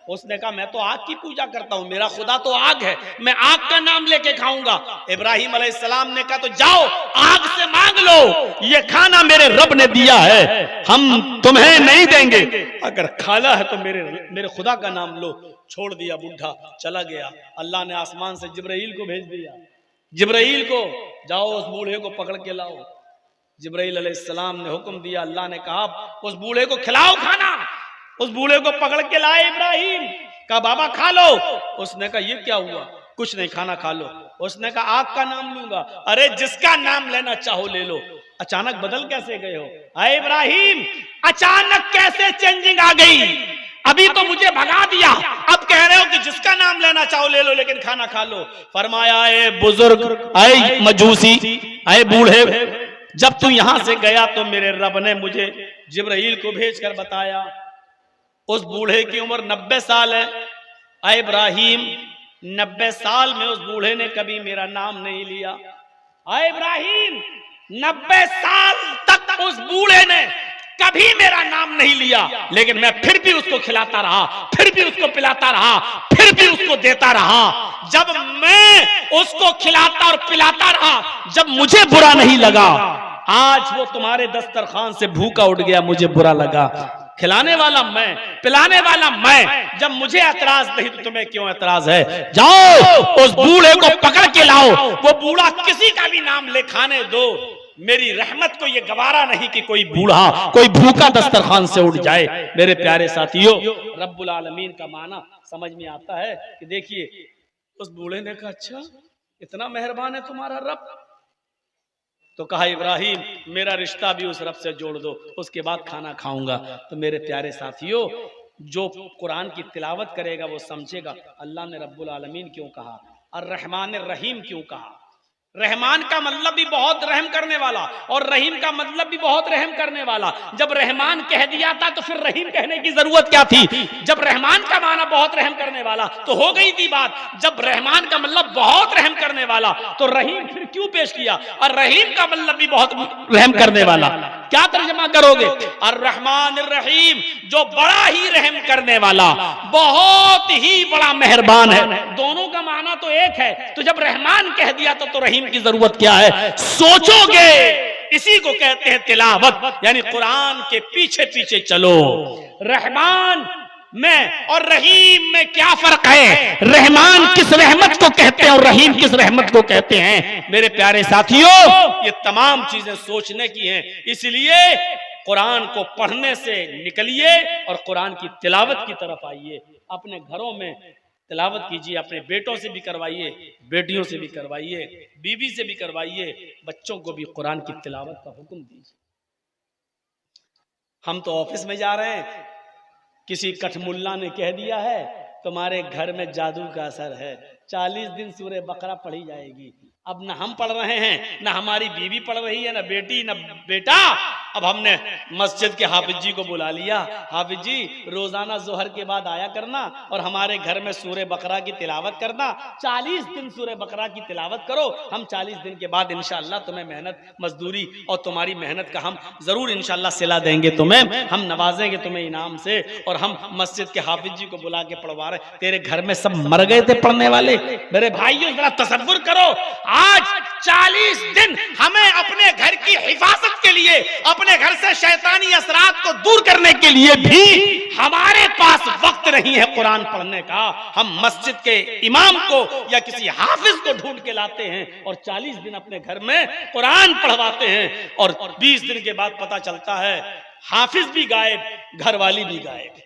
उसने कहा मैं तो आग की पूजा करता हूं, मेरा खुदा तो आग है, मैं आग का नाम लेके खाऊंगा। इब्राहिम अलैहिस्सलाम ने कहा तो जाओ आग से मांग लो, ये खाना मेरे रब ने दिया है, हम तुम्हें नहीं देंगे, अगर खाना है तो मेरे खुदा का नाम लो। छोड़ दिया, बूढ़ा चला गया। अल्लाह ने आसमान से जिब्राइल को भेज दिया, जिब्राइल को जाओ उस बूढ़े को पकड़ के लाओ। जिब्राइल अलैहिस्सलाम ने हुक्म दिया, अल्लाह ने कहा उस बूढ़े को खिलाओ खाना। उस बूढ़े को पकड़ के लाए इब्राहिम, कहा बाबा खा लो। उसने कहा ये क्या हुआ? कुछ नहीं, खाना खा लो। उसने कहा आग का नाम लूंगा। अरे जिसका नाम लेना चाहो ले लो। अचानक बदल कैसे गए हो? अरे इब्राहिम अचानक कैसे चेंजिंग आ गई? अभी तो मुझे भगा दिया, अब कह रहे हो कि जिसका नाम लेना चाहो ले लो, लेकिन खाना खा लो। फरमाया ए बुजुर्ग, ए मजूसी, ए बूढ़े, जब तू यहां से गया तो मेरे रब ने मुझे जिब्राइल को भेजकर बताया उस बूढ़े की उम्र 90 साल है, अय इब्राहिम, 90 साल में उस बूढ़े ने कभी मेरा नाम नहीं लिया। अय इब्राहिम, 90 साल तक उस बूढ़े ने कभी मेरा नाम नहीं लिया, लेकिन मैं फिर भी उसको खिलाता रहा, फिर भी उसको पिलाता रहा, फिर भी उसको देता रहा। जब मैं उसको खिलाता और पिलाता रहा, जब मुझे बुरा नहीं लगा, आज वो तुम्हारे दस्तरखान से भूखा उठ गया, मुझे बुरा लगा। खिलाने वाला मैं, पिलाने वाला मैं, जब मुझे एतराज नहीं तो तुम्हें क्यों एतराज है? जाओ उस बूढ़े को पकड़ के लाओ, वो बूढ़ा किसी का भी नाम ले खाने दो। मेरी रहमत को ये गवारा नहीं कि कोई बूढ़ा, कोई भूखा दस्तरखान से उठ जाए। मेरे प्यारे साथियों, रब्बुल आलमीन का माना समझ में आता है कि देखिए, उस बूढ़े ने कहा अच्छा इतना मेहरबान है तुम्हारा रब, तो कहा इब्राहिम मेरा रिश्ता भी उस रब से जोड़ दो, उसके बाद खाना खाऊंगा। तो मेरे प्यारे साथियों, जो कुरान की तिलावत करेगा वो समझेगा अल्लाह ने रब्बुल आलमीन क्यों कहा और रहमान रहीम क्यों कहा। रहमान का मतलब भी बहुत रहम करने वाला और रहीम का मतलब भी बहुत रहम करने वाला। जब रहमान कह दिया था तो फिर रहीम कहने की जरूरत क्या थी? जब रहमान का माना बहुत रहम करने वाला तो हो गई थी बात। जब रहमान का मतलब बहुत रहम करने वाला तो रहीम फिर क्यों पेश किया? और रहीम का मतलब भी बहुत रहम करने वाला, क्या तर्जमा करोगे? और रहमान रहीम, जो बड़ा ही रहम करने वाला, बहुत ही बड़ा मेहरबान है। दोनों का माना तो एक है, तो जब रहमान कह दिया तो रहीम की जरूरत क्या है? सोचोगे, इसी को कहते हैं तिलावत, यानी कुरान के पीछे पीछे चलो। रहमान में और रहीम में क्या फर्क है? रहमान किस रहमत को कहते हैं और रहीम किस रहमत को कहते हैं? मेरे प्यारे साथियों, ये तमाम चीजें सोचने की हैं। इसलिए कुरान को पढ़ने से निकलिए और कुरान की तिलावत की तरफ आइए। अपने घरों में तिलावत कीजिए, अपने बेटों से भी करवाइए, बेटियों से भी करवाइए, बीवी से भी करवाइए, बच्चों को भी कुरान की तिलावत का हुक्म दीजिए। हम तो ऑफिस में जा रहे हैं, किसी कठमुल्ला ने कह दिया है तुम्हारे घर में जादू का असर है, 40 दिन सूरह बकरा पढ़ी जाएगी। अब ना हम पढ़ रहे हैं, ना हमारी बीवी पढ़ रही है, ना बेटी ना बेटा। अब हमने मस्जिद के हाफिज जी को बुला लिया, हाफिज जी रोजाना जोहर के बाद आया करना और हमारे घर में सूरह बकरा की तिलावत करना, 40 दिन सूरह बकरा की तिलावत करो। हम 40 दिन के बाद इंशाअल्लाह तुम्हें मेहनत मजदूरी और तुम्हारी मेहनत का हम जरूर इंशाअल्लाह सिला देंगे, तुम्हें हम नवाजेंगे तुम्हें इनाम से। और हम मस्जिद के हाफिज जी को बुला के पढ़वा रहे, तेरे घर में सब मर गए थे पढ़ने वाले। मेरे भाइयों जरा तसव्वुर करो, आज 40 दिन हमें अपने घर की हिफाजत के लिए, अपने घर से शैतानी असरात को दूर करने के लिए भी हमारे पास वक्त नहीं है कुरान पढ़ने का। हम मस्जिद के इमाम को या किसी हाफिज को ढूंढ के लाते हैं और 40 दिन अपने घर में कुरान पढ़वाते हैं और 20 दिन के बाद पता चलता है हाफिज भी गायब, घर वाली भी गायब,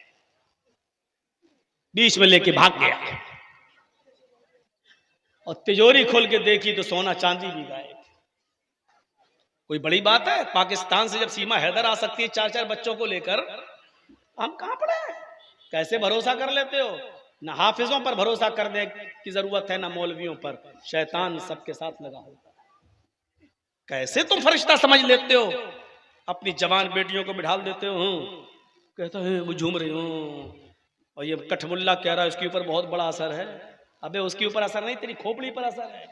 बीच में लेके भाग गया। और तिजोरी खोल के देखी तो सोना चांदी भी गायब। कोई बड़ी बात है? पाकिस्तान से जब सीमा हैदर आ सकती है 4-4 बच्चों को लेकर, हम कहां पड़े? कैसे भरोसा कर लेते हो? ना हाफिजों पर भरोसा करने की जरूरत है, ना मौलवियों पर। शैतान सबके साथ लगा होता है। कैसे तुम फरिश्ता समझ लेते हो? अपनी जवान बेटियों को बिठाल देते हो, कहता है वो झूम रही हूं, और ये कठमुल्ला कह रहा है उसके ऊपर बहुत बड़ा असर है। अबे उसके ऊपर असर नहीं, तेरी खोपड़ी पर असर है,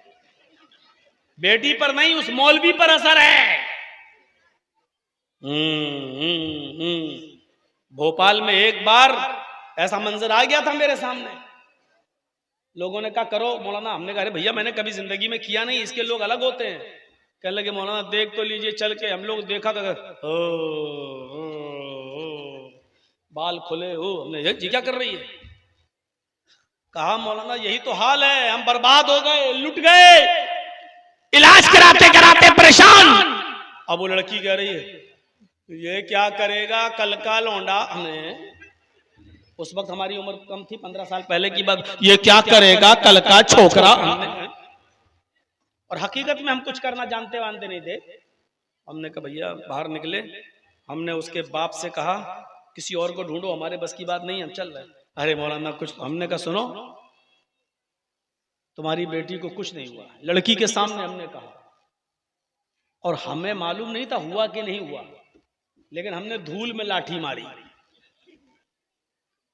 बेटी पर नहीं, उस मौलवी पर असर है। भोपाल में एक बार ऐसा मंजर आ गया था मेरे सामने। लोगों ने कहा करो मौलाना, हमने कहा अरे भैया मैंने कभी जिंदगी में किया नहीं, इसके लोग अलग होते हैं। कहने लगे मौलाना देख तो लीजिए चल के। हम लोग देखा बाल खुले हो, हमने जी क्या कर रही है? कहा मौलाना यही तो हाल है, हम बर्बाद हो गए, लुट गए, इलाज कराते कराते परेशान। अब वो लड़की कह रही है ये क्या करेगा कल का लौंडा। हमें उस वक्त हमारी उम्र कम थी, 15 साल पहले की बात। ये क्या करेगा कल का छोकरा। और हकीकत में हम कुछ करना जानते वानते नहीं थे। हमने कहा भैया बाहर निकले, हमने उसके बाप से कहा किसी और को ढूंढो, हमारे बस की बात नहीं, हम चल रहे। अरे मौलाना कुछ, हमने कहा सुनो तुम्हारी बेटी को कुछ नहीं हुआ, लड़की के सामने हमने कहा। और हमें मालूम नहीं था हुआ कि नहीं हुआ, लेकिन हमने धूल में लाठी मारी।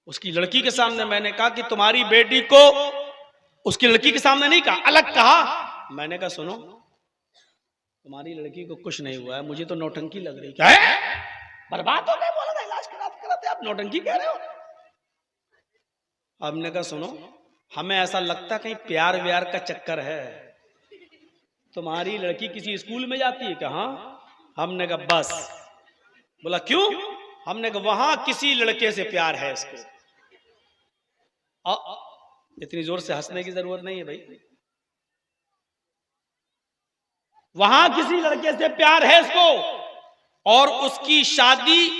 उसकी लड़की के सामने मैंने कहा कि तुम्हारी बेटी को, उसकी लड़की के सामने नहीं कहा, अलग कहा। मैंने कहा सुनो, तुम्हारी लड़की को कुछ नहीं हुआ है, मुझे तो नौटंकी लग रही। क्या है? बर्बाद हो गए, बोला था इलाज कराते आप नौटंकी कह रहे हो। हमने कहा सुनो, हमें ऐसा लगता कहीं प्यार व्यार का चक्कर है। तुम्हारी लड़की किसी स्कूल में जाती है? कहा। हमने कहा बस। बोला क्यों? हमने कहा वहां किसी लड़के से प्यार है इसको। इतनी जोर से हंसने की जरूरत नहीं है भाई। वहां किसी लड़के से प्यार है इसको, और उसकी शादी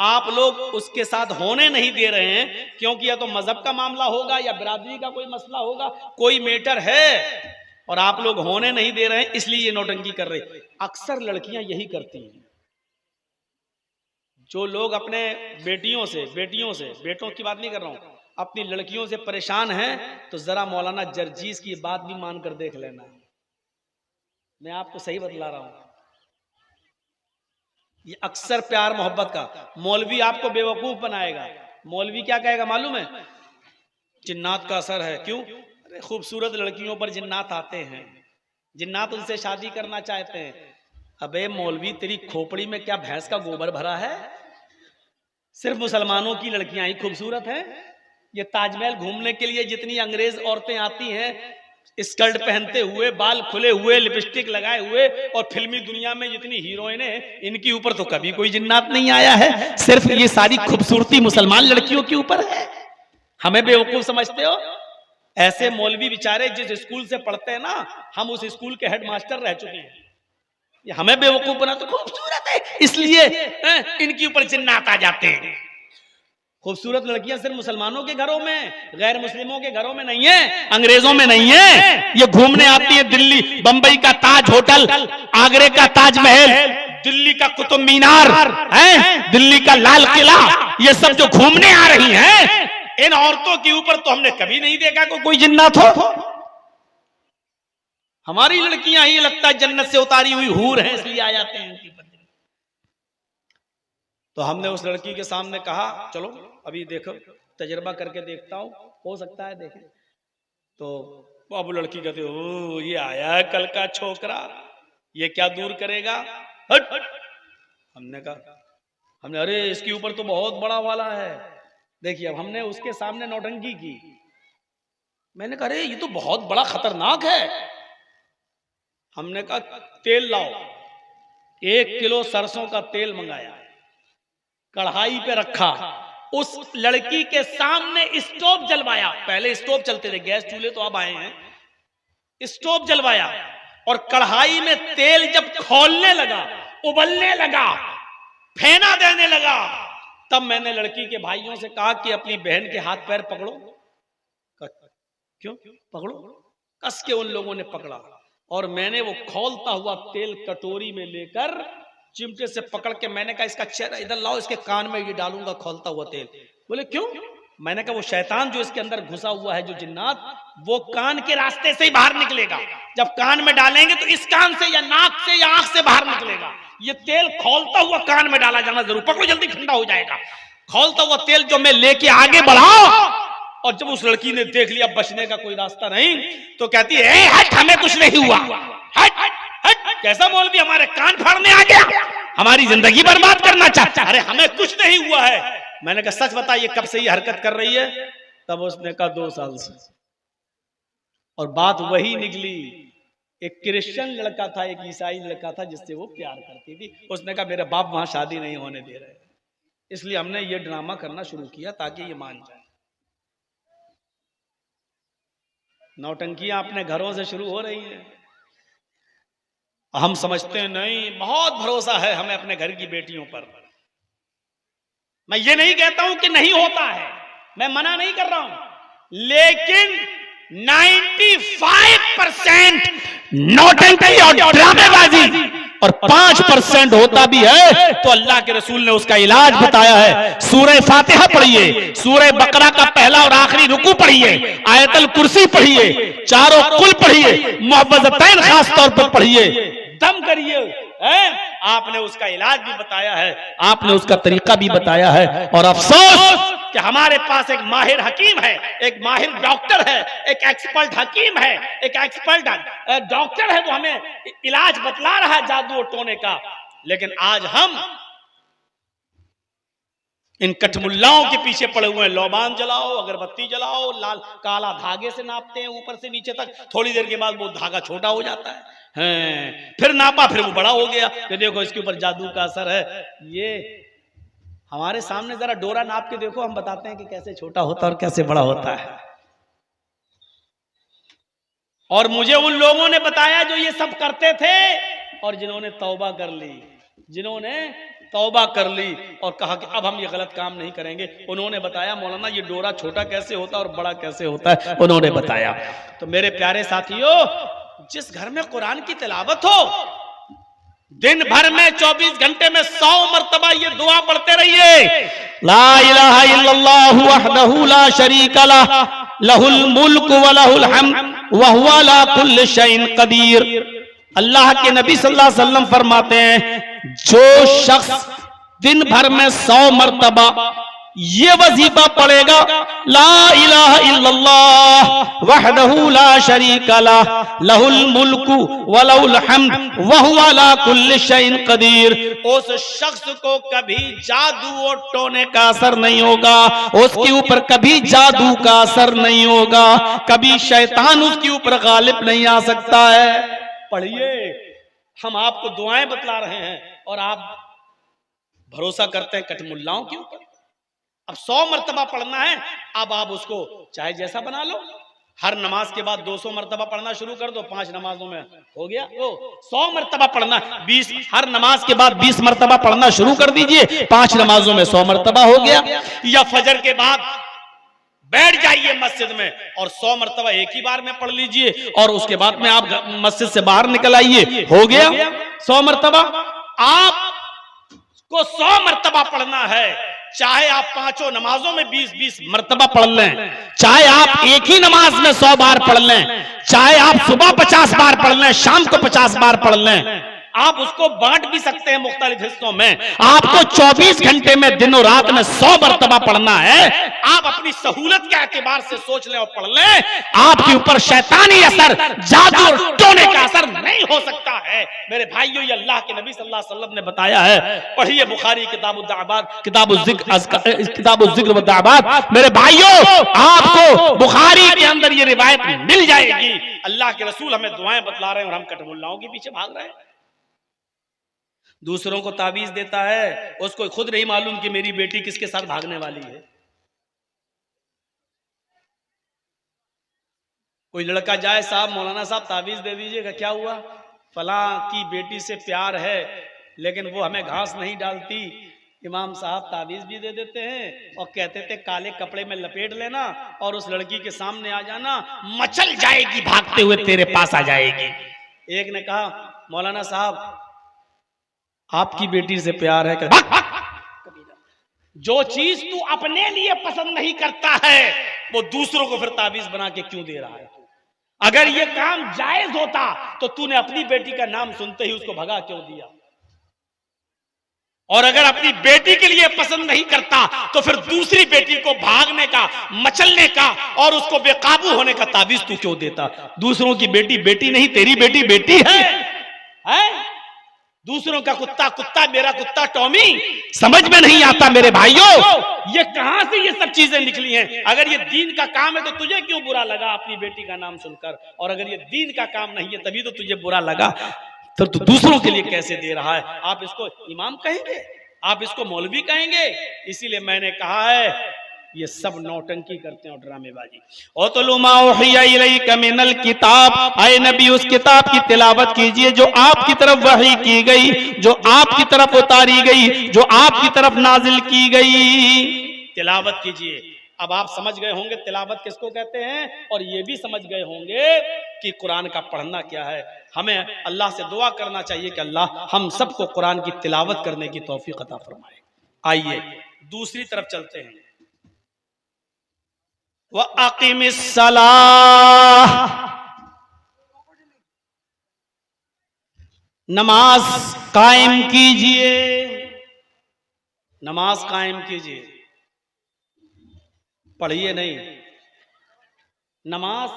आप लोग उसके साथ होने नहीं दे रहे हैं, क्योंकि या तो मजहब का मामला होगा या बिरादरी का कोई मसला होगा, कोई मैटर है, और आप लोग होने नहीं दे रहे हैं, इसलिए ये नौटंकी कर रहे। अक्सर लड़कियां यही करती हैं। जो लोग अपने बेटियों से, बेटों की बात नहीं कर रहा हूं, अपनी लड़कियों से परेशान हैं, तो जरा मौलाना जर्जीस की बात भी मानकर देख लेना। मैं आपको सही बतला रहा हूं। ये अक्सर प्यार मोहब्बत का, मौलवी आपको बेवकूफ बनाएगा। मौलवी क्या कहेगा मालूम है? जिन्नात का असर है। क्यों? अरे खूबसूरत लड़कियों पर जिन्नात आते हैं, जिन्नात उनसे शादी करना चाहते हैं। अबे मौलवी, तेरी खोपड़ी में क्या भैंस का गोबर भरा है? सिर्फ मुसलमानों की लड़कियां ही खूबसूरत हैं? ये ताजमहल घूमने के लिए जितनी अंग्रेज औरतें आती हैं, स्कर्ट पहनते हुए, बाल खुले हुए, लिपस्टिक लगाए हुए, और फिल्मी दुनिया में जितनी हीरोइनें हैं, इनके ऊपर तो कभी कोई जिन्नात नहीं आया है। सिर्फ ये सारी खूबसूरती मुसलमान लड़कियों के ऊपर है। हमें बेवकूफ समझते हो? ऐसे मौलवी बेचारे जिस स्कूल से पढ़ते हैं ना, हम उस स्कूल के हेडमास्टर रह चुके हैं। ये हमें बेवकूफ बना, तो खूबसूरत है इसलिए इनके ऊपर जिन्नात आ जाते हैं। खूबसूरत लड़कियां सिर्फ मुसलमानों के घरों में, गैर मुस्लिमों के घरों में नहीं है, अंग्रेजों में नहीं है। ये घूमने आती है दिल्ली, बंबई का ताज होटल, आगरे का ताजमहल, दिल्ली का कुतुब मीनार है, दिल्ली का लाल किला, ये सब जो घूमने आ रही हैं, इन औरतों के ऊपर तो हमने कभी नहीं देखा कोई जिन्नात हो। हमारी लड़कियां ही लगता है जन्नत से उतारी हुई हूर हैं, इसलिए आ जाते हैं। तो हमने उस लड़की के सामने कहा चलो अभी देखो, तजर्बा करके देखता हूं, हो सकता है देखें। तो अब लड़की कहते ओ ये आया है कल का छोकरा, ये क्या दूर करेगा, हट। हमने कहा अरे इसके ऊपर तो बहुत बड़ा वाला है। देखिए अब हमने उसके सामने नौटंकी की। मैंने कहा अरे ये तो बहुत बड़ा खतरनाक है। हमने कहा तेल लाओ, 1 किलो सरसों का तेल मंगाया, कढ़ाई पे रखा, उस लड़की के सामने स्टोव जलवाया। पहले स्टोव चलते थे, गैस चूल्हे तो अब आए हैं। स्टोव जलवाया और कढ़ाई में तेल जब खौलने लगा, उबलने लगा, फेना देने लगा, तब मैंने लड़की के भाइयों से कहा कि अपनी बहन के हाथ पैर पकड़ो। क्यों पकड़ो? कस के उन लोगों ने पकड़ा और मैंने वो खौलता हुआ तेल कटोरी में लेकर चिमटे से पकड़ के मैंने कहा इसका चेहरा इधर लाओ, इसके कान में ये डालूंगा खौलता हुआ तेल। बोले क्यों? मैंने कहा वो शैतान जो इसके अंदर घुसा हुआ है, जो जिन्नात, वो कान के रास्ते से ही बाहर निकलेगा। जब कान में डालेंगे तो इस कान से या नाक से या आंख से बाहर निकलेगा। ये तेल खौलता हुआ कान में डाला जाना जरूर, पकड़ो जल्दी ठंडा हो जाएगा। खौलता हुआ तेल जो मैं लेके आगे बढ़ा, और जब उस लड़की ने देख लिया बचने का कोई रास्ता नहीं, तो कहती है हट, हमें कुछ नहीं हुआ। हट हट हट, कैसा मौलवी हमारे कान फाड़ने आ गया, हमारी जिंदगी बर्बाद करना चाहता। अरे हमें कुछ नहीं हुआ है। मैंने कहा सच बताइए कब से ये हरकत कर रही है? तब उसने कहा 2 साल से। और बात वही निकली, एक क्रिश्चियन लड़का था, एक ईसाई लड़का था जिससे वो प्यार करती थी। उसने कहा मेरे बाप वहां शादी नहीं होने दे रहे, इसलिए हमने ये ड्रामा करना शुरू किया ताकि ये मान जाए। नौटंकियां अपने घरों से शुरू हो रही हैं। हम समझते हैं नहीं, बहुत भरोसा है हमें अपने घर की बेटियों पर। मैं ये नहीं कहता हूं कि नहीं होता है, मैं मना नहीं कर रहा हूं, लेकिन 95% नौटंकी और ड्रामेबाजी और 5% होता भी है तो अल्लाह के रसूल ने उसका इलाज बताया है। सूरह फातिहा पढ़िए, सूरह बकरा का पहला और आखिरी रुकू पढ़िए, आयतल कुर्सी पढ़िए, चारों कुल पढ़िए, मुअव्वज़तैन खास तौर पर पढ़िए, दम करिए है, आपने उसका इलाज भी बताया है, आपने उसका तरीका भी बताया है। और अफसोस कि हमारे पास एक माहिर हकीम है, एक माहिर डॉक्टर है, एक एक्सपर्ट हकीम है, एक एक्सपर्ट डॉक्टर है, वो हमें इलाज बतला रहा है जादू और टोने का, लेकिन आज हम इन कठमुल्लाओं के पीछे पड़े हुए हैं। लौबान जलाओ, अगरबत्ती जलाओ, लाल काला धागे से नापते हैं ऊपर से नीचे तक, थोड़ी देर के बाद वो धागा छोटा हो जाता है, फिर नापा, फिर वो बड़ा हो गया, तो देखो इसके ऊपर जादू का असर है। ये हमारे सामने जरा डोरा नाप के देखो, हम बताते हैं कि कैसे छोटा होता है और कैसे बड़ा होता है। और मुझे उन लोगों ने बताया जो ये सब करते थे और जिन्होंने तौबा कर ली, जिन्होंने तौबा कर ली और कहा कि अब हम ये गलत काम नहीं करेंगे। उन्होंने बताया मौलाना ये डोरा छोटा कैसे होता है और बड़ा कैसे होता है, उन्होंने बताया। तो मेरे प्यारे साथियों, जिस घर में कुरान की तिलावत हो, दिन भर में 24 घंटे में 100 मर्तबा ये दुआ पढ़ते रहिए, ला इलाहा इल्लल्लाहु वहदहु ला शरीका लह लहुल मुल्क व लहुल हम्द व हुवा अला कुल्लि शैइन कदीर। अल्लाह के नबी सल्लल्लाहु अलैहि वसल्लम फरमाते हैं, जो शख्स दिन भर में 100 मर्तबा ये वजीफा पढ़ेगा, ला इलाहा इल्लल्लाह वहदहु ला शरीका लह लहुल मुल्कु व लहुल हम्द व हुवा अला कुल्लि शैइन कदीर, उस शख्स को कभी जादू और टोने का असर नहीं होगा, उसके ऊपर कभी जादू का असर नहीं होगा, कभी शैतान उसके ऊपर गालिब नहीं आ सकता है। पढ़िए, हम आपको दुआएं बतला रहे हैं और आप भरोसा करते हैं कठमुल्लाओं के ऊपर। अब 100 मर्तबा पढ़ना है, अब आप उसको चाहे जैसा बना लो, हर नमाज के बाद 200 मर्तबा पढ़ना शुरू कर दो, 5 नमाजों में हो गया। 100 मर्तबा पढ़ना, 20 हर नमाज के बाद 20 मर्तबा पढ़ना शुरू कर दीजिए, 5 नमाजों में 100 मर्तबा हो गया। या फजर के बाद बैठ जाइए मस्जिद में और 100 मर्तबा एक ही बार में पढ़ लीजिए और उसके बाद में आप मस्जिद से बाहर निकल आइए, हो गया 100 मर्तबा। आपको 100 मर्तबा पढ़ना है, चाहे आप 5 नमाजों में 20-20 मर्तबा पढ़ लें, चाहे आप एक ही नमाज में 100 बार पढ़ लें, चाहे आप सुबह 50 बार पढ़ लें, शाम को 50 बार पढ़ लें, आप उसको बांट भी सकते हैं मुख्तलिफ हिस्सों में। आपको 24 घंटे में दिनों रात में 100 मर्तबा पढ़ना है। आप अपनी सहूलत के एतबार से सोच लें और पढ़ लें, आपके ऊपर शैतानी असर, जादू और टोने का असर नहीं हो सकता है। मेरे भाइयों, ये अल्लाह के नबी सल्लल्लाहु अलैहि वसल्लम ने बताया है। पढ़िए बुखारी किताबुल जिक्र व दाअवात। मेरे भाइयों, आपको बुखारी के अंदर ये रिवायत मिल जाएगी। अल्लाह के रसूल हमें दुआएं बतला रहे हैं और हम कठमुल्लाओं के पीछे भाग रहे हैं। दूसरों को ताबीज देता है, उसको खुद नहीं मालूम कि मेरी बेटी किसके साथ भागने वाली है। कोई लड़का जाए, साहब मौलाना साहब ताबीज दे दीजिएगा, क्या हुआ? फलां की बेटी से प्यार है लेकिन वो हमें घास नहीं डालती। इमाम साहब ताबीज भी दे देते हैं और कहते थे काले कपड़े में लपेट लेना और उस लड़की के सामने आ जाना, मचल जाएगी, भागते हुए तेरे पास आ जाएगी। एक ने कहा, मौलाना साहब आपकी बेटी से प्यार है। जो चीज तू अपने लिए पसंद नहीं करता है वो दूसरों को फिर ताबीज बना के क्यों दे रहा है? अगर ये काम जायज होता तो तूने अपनी बेटी का नाम सुनते ही उसको भगा क्यों दिया? और अगर अपनी बेटी के लिए पसंद नहीं करता तो फिर दूसरी बेटी को भागने का, मचलने का और उसको बेकाबू होने का ताबीज तू क्यों देता? दूसरों की बेटी बेटी नहीं, तेरी बेटी बेटी है? दूसरों का कुत्ता कुत्ता, मेरा कुत्ता टॉमी। समझ में नहीं आता मेरे भाइयों, ये कहां से ये सब चीजें निकली हैं? अगर ये दीन का काम है तो तुझे क्यों बुरा लगा अपनी बेटी का नाम सुनकर? और अगर ये दीन का काम नहीं है तभी तो तुझे बुरा लगा, तो तू दूसरों के लिए कैसे दे रहा है? आप इसको इमाम कहेंगे, आप इसको मौलवी कहेंगे? इसीलिए मैंने कहा है ये सब नौटंकी करते हैं और ड्रामेबाजी। मिनल किताब, आए नबी उस किताब की तिलावत कीजिए जो आपकी तरफ वही की गई, जो आपकी तरफ उतारी गई, जो आपकी तरफ नाजिल की गई। तिलावत कीजिए। अब आप समझ गए होंगे तिलावत किसको कहते हैं और ये भी समझ गए होंगे कि कुरान का पढ़ना क्या है। हमें अल्लाह से दुआ करना चाहिए कि अल्लाह हम सबको कुरान की तिलावत करने की तौफीक अता फरमाए। आइए दूसरी तरफ चलते हैं। व अक़ीमिस सलाह, नमाज कायम कीजिए, नमाज कायम कीजिए, पढ़िए नहीं। नमाज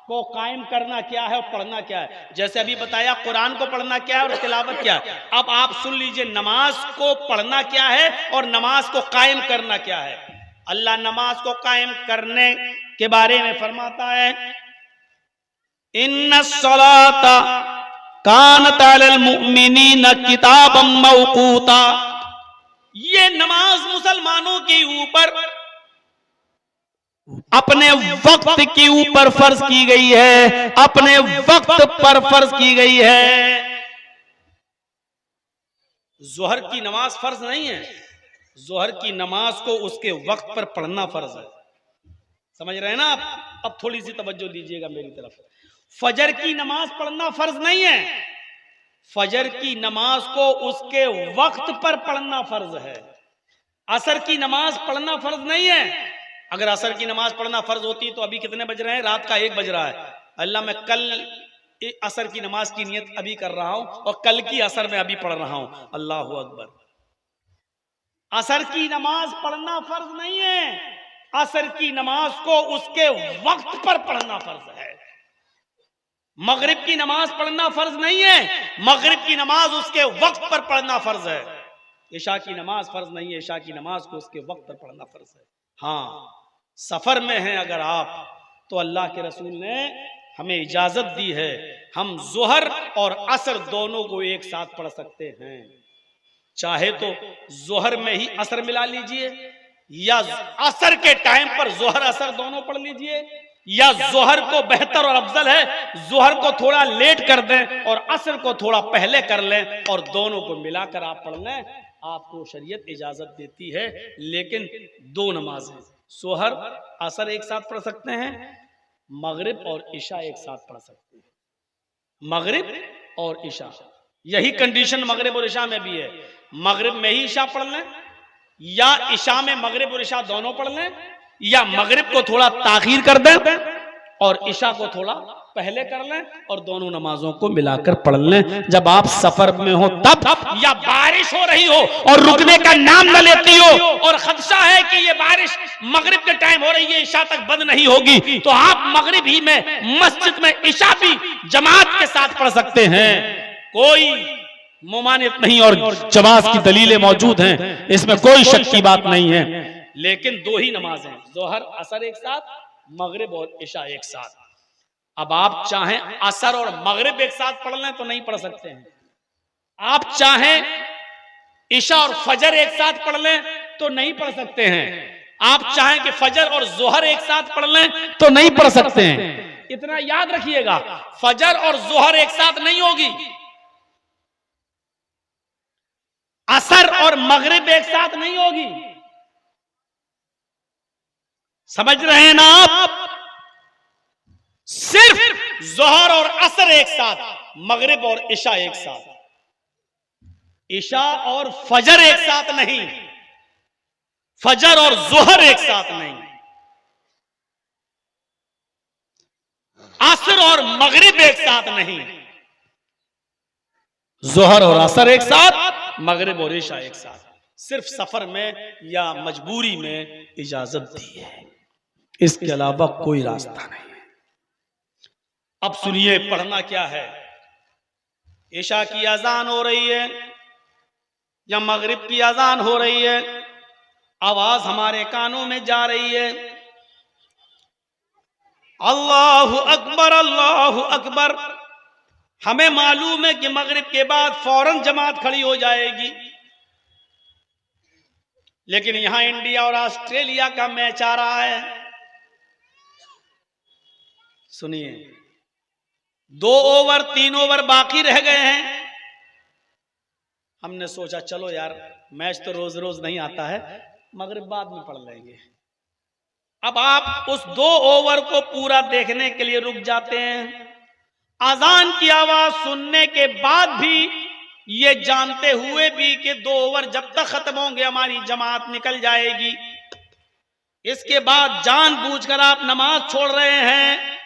को कायम करना क्या है और पढ़ना क्या है, जैसे अभी बताया कुरान को पढ़ना क्या है और तिलावत क्या है। अब आप सुन लीजिए नमाज को पढ़ना क्या है और नमाज को कायम करना क्या है। अल्लाह नमाज को कायम करने के बारे में फरमाता है, इन्नस्सलाता कानत अलल मुमिनीना किताबम मौकूता। ये नमाज मुसलमानों के ऊपर अपने वक्त के ऊपर फर्ज की गई है, अपने वक्त पर फर्ज की गई है। जोहर की नमाज फर्ज नहीं है, जोहर की नमाज को उसके वक्त पर पढ़ना फर्ज है। समझ रहे हैं ना आप? अब थोड़ी सी तवज्जो दीजिएगा मेरी तरफ। फजर की नमाज पढ़ना फर्ज नहीं है, फजर की नमाज को उसके वक्त पर पढ़ना फर्ज है। असर की नमाज पढ़ना फर्ज नहीं है। अगर असर की नमाज पढ़ना फर्ज होती तो अभी कितने बज रहे हैं? रात का 1 बज रहा है। अल्लाह मैं कल असर की नमाज की नियत अभी कर रहा हूं और कल की असर में अभी पढ़ रहा हूं। अल्लाहु अकबर। असर की नमाज पढ़ना फर्ज नहीं है, असर की नमाज को उसके वक्त पर पढ़ना फर्ज है। मगरिब की नमाज पढ़ना फर्ज नहीं है, मगरिब की नमाज उसके वक्त पर पढ़ना फर्ज है। इशा की नमाज फर्ज नहीं है, इशा की नमाज को उसके वक्त पर पढ़ना फर्ज है। हाँ, सफर में हैं अगर आप, तो अल्लाह के रसूल ने हमें इजाजत दी है, हम जोहर और असर दोनों को एक साथ पढ़ सकते हैं। चाहे तो जोहर में ही असर मिला लीजिए, या असर के टाइम पर जोहर असर दोनों पढ़ लीजिए, या जोहर को बेहतर और अफजल है जोहर को थोड़ा लेट कर दें और असर को थोड़ा पहले कर लें और दोनों को मिलाकर आप पढ़ लें। आपको शरीयत इजाजत देती है, लेकिन 2 नमाजें जोहर असर एक साथ पढ़ सकते हैं, मगरिब और इशा एक साथ पढ़ सकते हैं। मगरिब और इशा, यही कंडीशन मगरिब और इशा में भी है। मगरिब में ही इशा पढ़ लें, या इशा में मगरिब और इशा दोनों पढ़ लें, या मगरिब को थोड़ा ताखीर कर दें और इशा को थोड़ा पहले कर लें और दोनों नमाजों को मिलाकर पढ़ लें। जब आप सफर में हो तब, या बारिश हो रही हो और रुकने का नाम न लेती हो और खदशा है कि ये बारिश मगरिब के टाइम हो रही है, इशा तक बंद नहीं होगी, तो आप मगरिब ही में मस्जिद में इशा भी जमात के साथ पढ़ सकते हैं। कोई मुमानित नहीं और जवाज की दलीलें मौजूद हैं, इसमें कोई शक की बात नहीं है। लेकिन 2 ही नमाज हैं, जोहर असर एक साथ, मगरिब और इशा एक साथ। अब आप चाहें असर और मगरिब एक साथ पढ़ लें तो नहीं पढ़ सकते हैं, आप चाहें इशा और फजर एक साथ पढ़ लें तो नहीं पढ़ सकते हैं, आप चाहें कि फजर और जोहर एक साथ पढ़ लें तो नहीं पढ़ सकते हैं। इतना याद रखिएगा, फजर और जोहर एक साथ नहीं होगी, असर और मगरिब एक साथ नहीं होगी। समझ रहे हैं ना आप? सिर्फ जोहर और असर एक साथ, मगरिब और इशा एक साथ, इशा और फजर एक साथ नहीं, फजर और जोहर एक साथ नहीं, असर और मगरिब एक साथ नहीं, जोहर और असर एक साथ, मगरिब और इशा एक साथ। सिर्फ सफर में या मजबूरी में इजाजत दी है, इसके अलावा कोई रास्ता नहीं है। अब सुनिए पढ़ना क्या है। इशा की अजान हो रही है या मगरिब की अजान हो रही है, आवाज हमारे कानों में जा रही है, अल्लाहु अकबर अल्लाहु अकबर। हमें मालूम है कि मगरिब के बाद फौरन जमात खड़ी हो जाएगी, लेकिन यहां इंडिया और ऑस्ट्रेलिया का मैच आ रहा है। सुनिए, 2 ओवर 3 ओवर बाकी रह गए हैं। हमने सोचा चलो यार, मैच तो रोज रोज नहीं आता है, मगरिब बाद में पढ़ लेंगे। अब आप उस 2 ओवर को पूरा देखने के लिए रुक जाते हैं, अजान की आवाज सुनने के बाद भी, ये जानते हुए भी कि 2 ओवर जब तक खत्म होंगे हमारी जमात निकल जाएगी। इसके बाद जानबूझकर आप नमाज छोड़ रहे हैं,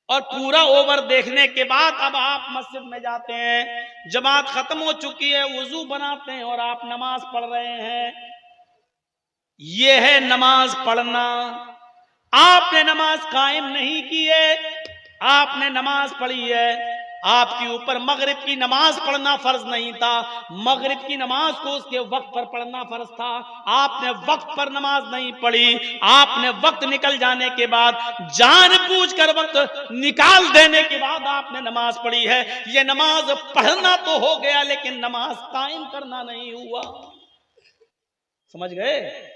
और पूरा ओवर देखने के बाद अब आप मस्जिद में जाते हैं, जमात खत्म हो चुकी है, वुजू बनाते हैं और आप नमाज पढ़ रहे हैं। ये है नमाज पढ़ना। आपने नमाज कायम नहीं की है, आपने नमाज पढ़ी है। आपके ऊपर मगरिब की नमाज पढ़ना फर्ज नहीं था, मगरिब की नमाज को उसके वक्त पर पढ़ना फर्ज था। आपने वक्त पर नमाज नहीं पढ़ी, आपने वक्त निकल जाने के बाद जानबूझकर वक्त निकाल देने के बाद आपने नमाज पढ़ी है। ये नमाज पढ़ना तो हो गया, लेकिन नमाज कायम करना नहीं हुआ। समझ गए?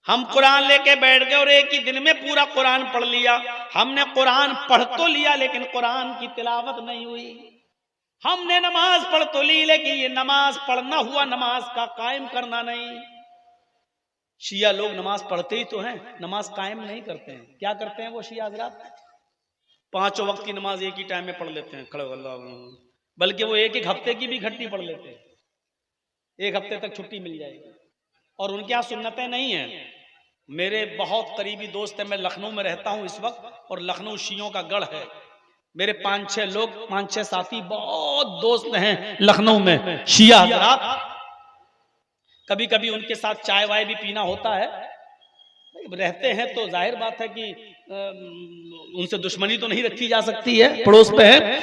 हम कुरान लेके बैठ गए और एक ही दिन में पूरा कुरान पढ़ लिया। हमने कुरान पढ़ तो लिया, लेकिन कुरान की तिलावत नहीं हुई। हमने नमाज पढ़ तो ली, लेकिन ये नमाज पढ़ना हुआ, नमाज का कायम करना नहीं। शिया लोग नमाज पढ़ते ही तो हैं, नमाज कायम नहीं करते हैं। क्या करते हैं वो शिया हज़रात? 5 वक्त की नमाज एक ही टाइम में पढ़ लेते हैं, खड़े अल्लाह, बल्कि वो एक हफ्ते की भी इकट्ठी पढ़ लेते हैं। 1 हफ्ते तक छुट्टी मिल जाएगी। और उनके यहाँ सुन्नतें नहीं है। मेरे बहुत करीबी दोस्त है, मैं लखनऊ में रहता हूँ इस वक्त, और लखनऊ शियों का गढ़ है। मेरे 5-6 लोग, 5-6 साथी बहुत दोस्त हैं लखनऊ में, शिया हज़रात। कभी कभी उनके साथ चाय वाय भी पीना होता है। रहते हैं तो जाहिर बात है कि उनसे दुश्मनी तो नहीं रखी जा सकती है, पड़ोस पे है,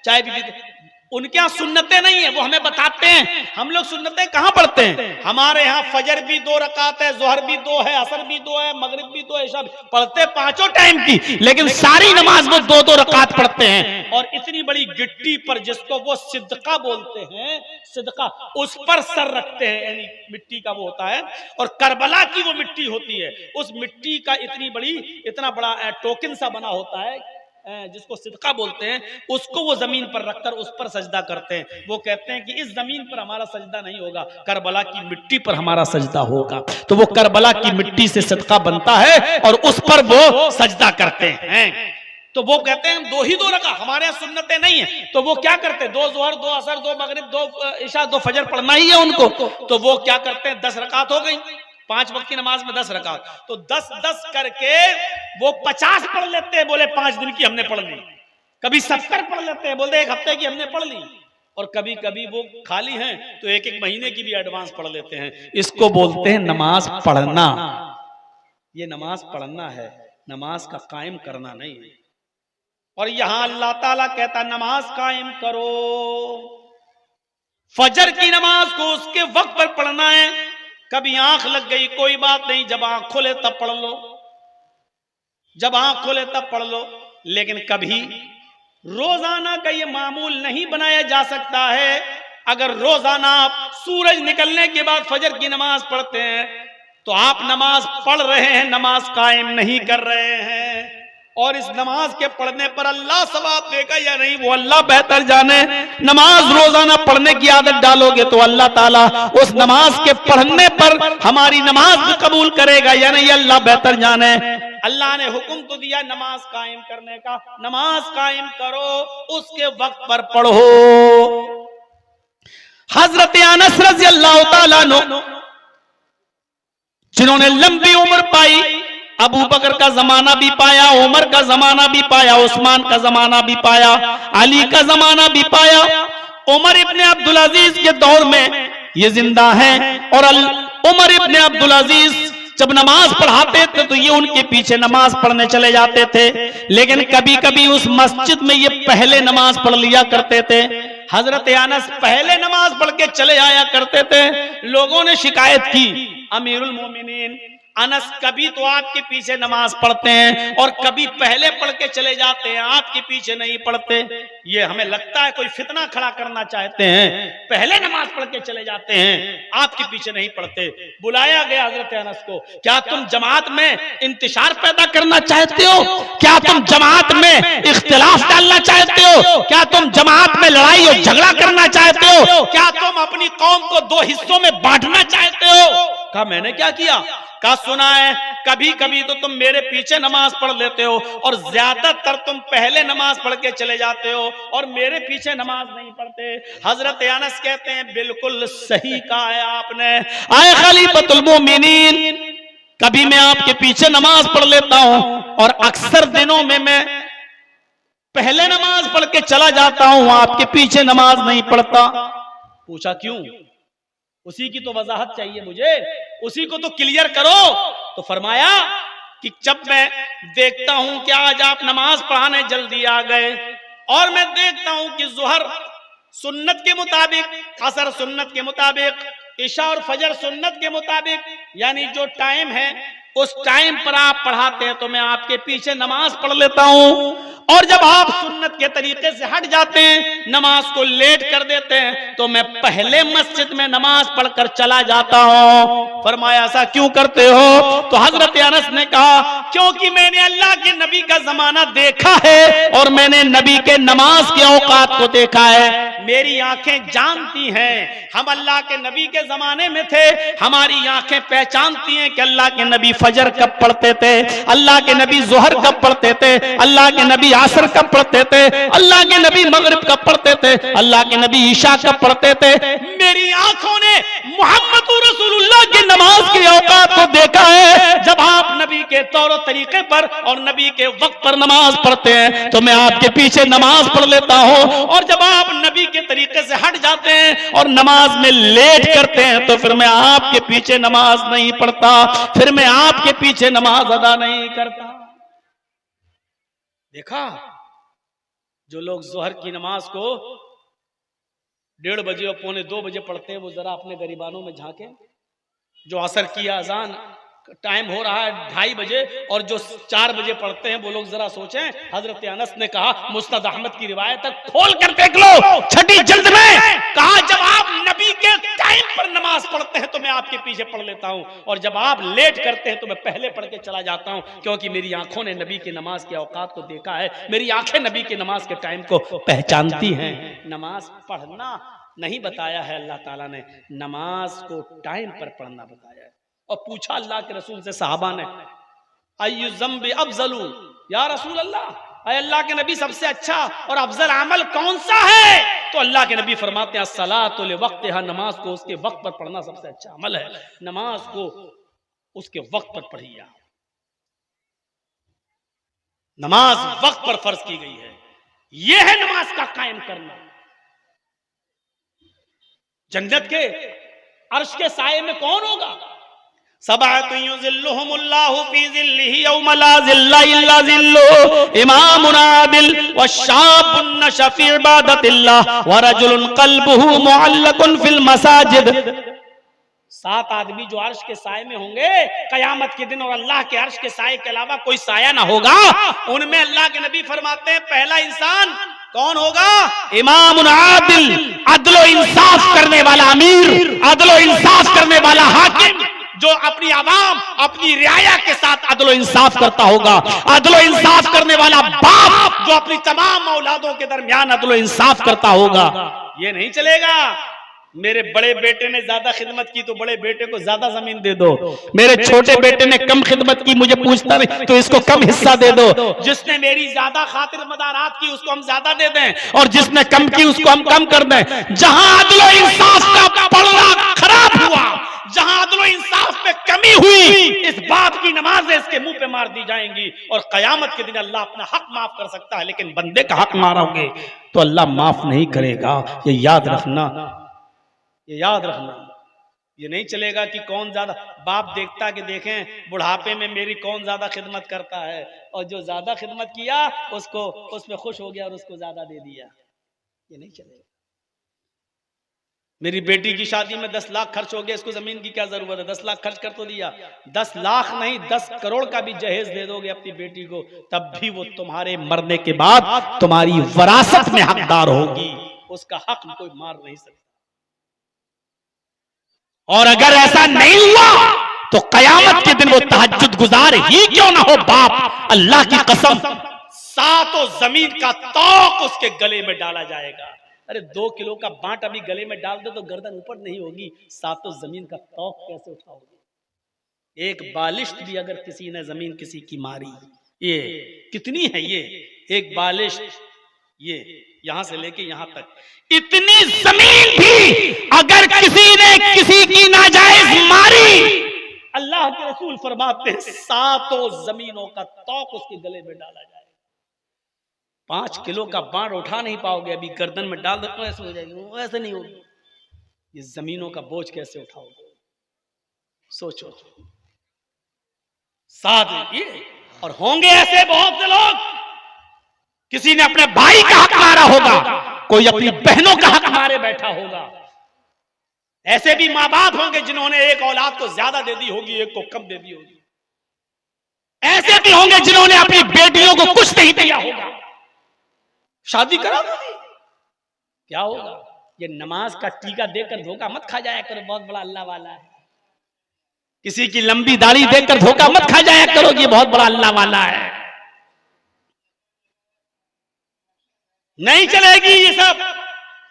चाय भी पीते। उनके यहाँ सुन्नतें नहीं है, वो हमें बताते हैं। हम लोग सुन्नतें कहाँ पढ़ते हैं? हमारे यहाँ फजर भी 2 रकात है, जोहर भी 2 है, असर भी 2 है, मगरिब भी 2 है, सब पढ़ते 5 टाइम की, लेकिन सारी नमाज वो 2-2 रकात पढ़ते हैं। और इतनी बड़ी गिट्टी पर, जिसको वो सिदका बोलते हैं, सिदका, उस पर सर रखते हैं, यानी मिट्टी का वो होता है, और करबला की वो मिट्टी होती है, उस मिट्टी का इतना बड़ा टोकन सा बना होता है, जिसको सिदका बोलते हैं, उसको वो जमीन पर रखकर उस पर सजदा करते हैं। वो कहते हैं कि इस जमीन पर हमारा सजदा नहीं होगा, करबला की मिट्टी पर हमारा सजदा होगा। तो वो करबला की मिट्टी से सिदका बनता है और उस पर वो सजदा करते हैं। तो वो कहते हैं 2 रकात, हमारे यहाँ सुन्नतें नहीं है। तो वो क्या करते हैं? 2 जोहर, 2 असर, 2 मगरिब, 2 इशा, 2 फजर पढ़ना ही है उनको। तो वो क्या करते हैं? 10 रकात हो गई, 5 वक्त की नमाज में 10 रकात, तो 10-10 करके वो 50 पढ़ लेते हैं। बोले 5 दिन की हमने पढ़ ली। कभी 70 पढ़ लेते हैं, बोलते 1 हफ्ते की हमने पढ़ ली। और कभी कभी वो खाली हैं तो 1-1 महीने की भी एडवांस पढ़ लेते हैं। इसको बोलते हैं नमाज पढ़ना। ये नमाज पढ़ना है, नमाज का कायम करना नहीं है। और यहां अल्लाह ताला कहता नमाज कायम करो। फजर की नमाज को उसके वक्त पर पढ़ना है। कभी आंख लग गई, कोई बात नहीं, जब आंख खोले तब पढ़ लो, जब आंख खोले तब पढ़ लो। लेकिन कभी रोजाना का ये मामूल नहीं बनाया जा सकता है। अगर रोजाना आप सूरज निकलने के बाद फजर की नमाज पढ़ते हैं तो आप नमाज पढ़ रहे हैं, नमाज कायम नहीं कर रहे हैं। और इस नमाज के पढ़ने पर अल्लाह सवाब देगा या नहीं, वो अल्लाह बेहतर जाने। नमाज रोजाना पढ़ने की आदत डालोगे तो अल्लाह ताला उस नमाज के पढ़ने पर हमारी नमाज भी कबूल करेगा या नहीं, अल्लाह बेहतर जाने। अल्लाह ने हुक्म तो दिया नमाज कायम करने का, नमाज कायम करो, उसके वक्त पर पढ़ो। हजरत अनस रज़ी अल्लाह ताला अन्हु, जिन्होंने लंबी उम्र पाई, अबू बकर का जमाना भी पाया, उमर का जमाना भी पाया, उस्मान का जमाना भी पाया, अली का जमाना भी पाया, उमर इब्ने अब्दुल अजीज के दौर में ये जिंदा हैं। और उमर इब्ने अब्दुल अजीज जब नमाज पढ़ाते थे तो ये उनके पीछे नमाज पढ़ने चले जाते थे। लेकिन कभी कभी उस मस्जिद में ये पहले नमाज पढ़ लिया करते थे। हजरत अनस पहले नमाज पढ़ के चले आया करते थे। लोगों ने शिकायत की, अमीरुल मोमिनीन अनस कभी तो आपके पीछे नमाज पढ़ते हैं और कभी पहले पढ़ के चले जाते हैं, आपके पीछे नहीं पढ़ते। ये हमें लगता है कोई फितना खड़ा करना चाहते हैं, पहले नमाज पढ़ के चले जाते हैं, आपके पीछे नहीं पढ़ते। बुलाया गया हजरत अनस को, क्या तुम जमात में इंतशार पैदा करना चाहते हो? क्या तुम जमात में इख्तिलाफ डालना चाहते हो? क्या तुम जमात में लड़ाई और झगड़ा करना चाहते हो? क्या तुम अपनी कौम को 2 हिस्सों में बांटना चाहते हो? कहा मैंने क्या किया? कहा सुना है, कभी कभी तो तुम मेरे पीछे नमाज पढ़ लेते हो और ज्यादातर तुम पहले नमाज पढ़ के चले जाते हो और मेरे पीछे नमाज नहीं पढ़ते। हजरत अनस कहते हैं बिल्कुल सही कहा है आपने। आए खलीफतुल मोमिनीन, कभी मैं आपके पीछे नमाज पढ़ लेता हूं और अक्सर दिनों में मैं पहले नमाज पढ़ के चला जाता हूं, आपके पीछे नमाज नहीं पढ़ता। पूछा क्यों? उसी की तो वजाहत चाहिए मुझे, उसी को तो क्लियर करो। तो फरमाया कि जब मैं देखता हूं कि आज आप नमाज पढ़ाने जल्दी आ गए और मैं देखता हूं कि ज़ुहर सुन्नत के मुताबिक, असर सुन्नत के मुताबिक, इशा और फजर सुन्नत के मुताबिक, यानी जो टाइम है उस टाइम पर आप पढ़ाते हैं, तो मैं आपके पीछे नमाज पढ़ लेता हूं। और जब आप सुन्नत के तरीके से हट जाते हैं, नमाज को लेट कर देते हैं, तो मैं पहले मस्जिद में नमाज पढ़कर चला जाता हूं। फरमाया ऐसा क्यों करते हो? तो हजरत अनस ने कहा क्योंकि मैंने अल्लाह के नबी का जमाना देखा है और मैंने नबी के नमाज के औकात को देखा है। मेरी आंखें जानती हैं, हम अल्लाह के नबी के जमाने में थे, हमारी आंखें पहचानती हैं कि अल्लाह के नबी फजर कब पढ़ते थे, अल्लाह के नबी ज़ोहर कब पढ़ते थे, अल्लाह के नबी असर कब पढ़ते थे, अल्लाह के नबी मगरिब कब पढ़ते थे, अल्लाह के नबी ईशा कब पढ़ते थे। मेरी आंखों ने मोहम्मद रसूलुल्लाह की नमाज के औकात को देखा है। जब आप नबी के तौर तरीके पर और नबी के वक्त पर नमाज पढ़ते हैं, तो मैं आपके पीछे नमाज पढ़ लेता हूं। और जब आप नबी के तरीके से हट जाते हैं और नमाज में लेट करते हैं, तो फिर मैं आपके पीछे नमाज नहीं पढ़ता, फिर मैं आपके पीछे नमाज अदा नहीं करता। देखा, जो लोग ज़ोहर की नमाज को 1:30 बजे और 1:45 बजे पढ़ते हैं, वो जरा अपने गरीबानों में झांके। जो असर की अजान टाइम हो रहा है 2:30 बजे और जो 4 बजे पढ़ते हैं, वो लोग जरा सोचें। हजरत अनस ने कहा, मुस्नद अहमद की रिवायत तक खोल कर देख लो, 6ठी जिल्द में कहा जब आप नबी के टाइम पर नमाज पढ़ते हैं तो मैं आपके पीछे पढ़ लेता हूं, और जब आप लेट करते हैं तो मैं पहले पढ़ के चला जाता हूं, क्योंकि मेरी आंखों ने नबी की नमाज के औकात को देखा है, मेरी आंखें नबी की नमाज के टाइम को पहचानती हैं। नमाज पढ़ना नहीं बताया है अल्लाह ताला ने, नमाज को टाइम पर पढ़ना बताया है। और पूछा अल्लाह के रसूल से सहाबा ने, अय्यु ज़म्बि अफ़ज़लु या रसूल अल्लाह, अय अल्लाह के नबी सबसे अच्छा और अफजल अमल कौन सा है? तो अल्लाह के नबी फरमाते हैं अस्सलातु लिवक्तिहा, नमाज को उसके वक्त पर पढ़ना सबसे अच्छा अमल है। नमाज को उसके वक्त पर पढ़िए। नमाज वक्त पर फर्ज की गई है, यह है नमाज का कायम करना। जन्नत के अर्श के साये में कौन होगा? सबातु युज़िल्लुहुमुल्लाहु फी ज़िल्लिही यौमा ला ज़िल्ला इल्ला ज़िल्लुहु, इमामुन आदिल व शाबुन नशअ फी इबादतिल्लाह व रजुलुन क़ल्बुहु मुअल्लक़ुन फिल मसाजिद। 7 आदमी जो अर्श के साये में होंगे कयामत के दिन, और अल्लाह के अर्श के साये के अलावा कोई साया ना होगा। उनमें अल्लाह के नबी फरमाते हैं पहला इंसान कौन होगा? इमामुन आदिल, अदलो इंसाफ करने वाला अमीर, अदलो इंसाफ करने वाला हाकिम, जो अपनी आवाम अपनी रियाया के साथ अदलो इंसाफ करता होगा। अदलो इंसाफ करने वाला बाप जो अपनी तमाम औलादों के दरमियान अदलो इंसाफ करता होगा। ये नहीं चलेगा मेरे बड़े बेटे ने ज्यादा खिदमत की तो बड़े बेटे को ज्यादा जमीन दे दो, मेरे छोटे बेटे ने कम खिदमत की मुझे पूछता नहीं तो इसको कम हिस्सा दे दो, जिसने मेरी ज्यादा खातिर मदारात की उसको हम ज्यादा दे दें, और जिसने कम की उसको हम कम कर दें। जहां अदलो इंसाफ का पड़ना खराब हुआ, जहां अदलो इंसाफ में कमी हुई, इस बाप की नमाजें इसके मुंह पे मार दी जाएंगी। और कयामत के दिन अल्लाह अपना हक माफ कर सकता है, लेकिन बंदे का हक मारोगे तो अल्लाह माफ नहीं करेगा। ये याद रखना, ये याद रखना। ये नहीं चलेगा कि कौन ज्यादा, बाप देखता कि देखें बुढ़ापे में मेरी कौन ज्यादा खिदमत करता है, और जो ज्यादा खिदमत किया उसको उसमें खुश हो गया और उसको ज्यादा दे दिया। ये नहीं चलेगा। मेरी बेटी की शादी में 10 लाख खर्च हो गया, इसको जमीन की क्या जरूरत है? 10 लाख खर्च कर तो दिया, 10 लाख नहीं 10 करोड़ का भी जहेज दे दोगे अपनी बेटी को, तब भी वो तुम्हारे मरने के बाद तुम्हारी वरासत में हकदार होगी, उसका हक कोई मार नहीं सकता। और अगर ऐसा नहीं हुआ तो कयामत के दिन वो तहज्जुद गुजार ही क्यों ना हो बाप, अल्लाह की कसम 7 जमीन का तौक उसके गले में डाला जाएगा। अरे 2 किलो का बांट अभी गले में डाल दो तो गर्दन ऊपर नहीं होगी, 7 जमीन का तौक कैसे उठाओगे? एक बालिश भी अगर किसी ने जमीन किसी की मारी, ये कितनी है? ये एक बालिश, ये यहां से लेके यहां तक, इतनी जमीन भी अगर किसी ने किसी की नाजायज मारी, अल्लाह के रसूल फरमाते हैं 7 जमीनों का तौक उसके गले में डाला जाए। 5 किलो का बाण उठा नहीं पाओगे, अभी गर्दन में डाल दो तो ऐसे हो जाएगी, वो ऐसे नहीं होगी। ये जमीनों का बोझ कैसे उठाओगे? सोचो। 7 ये, और होंगे ऐसे बहुत से लोग, किसी ने अपने भाई का हक मारा होगा, कोई अपनी बहनों का हक मारे बैठा होगा। ऐसे भी मां बाप होंगे जिन्होंने एक औलाद को ज्यादा दे दी होगी, एक को कम दे दी होगी। ऐसे भी होंगे जिन्होंने अपनी बेटियों को कुछ नहीं दिया होगा। शादी करा दो, क्या होगा? ये नमाज का टीका देकर धोखा मत खा जाया करो, बहुत बड़ा अल्लाह वाला है। किसी की लंबी दाढ़ी देखकर धोखा मत खा जाया करो, ये बहुत बड़ा अल्लाह वाला है। नहीं चलेगी ये सब।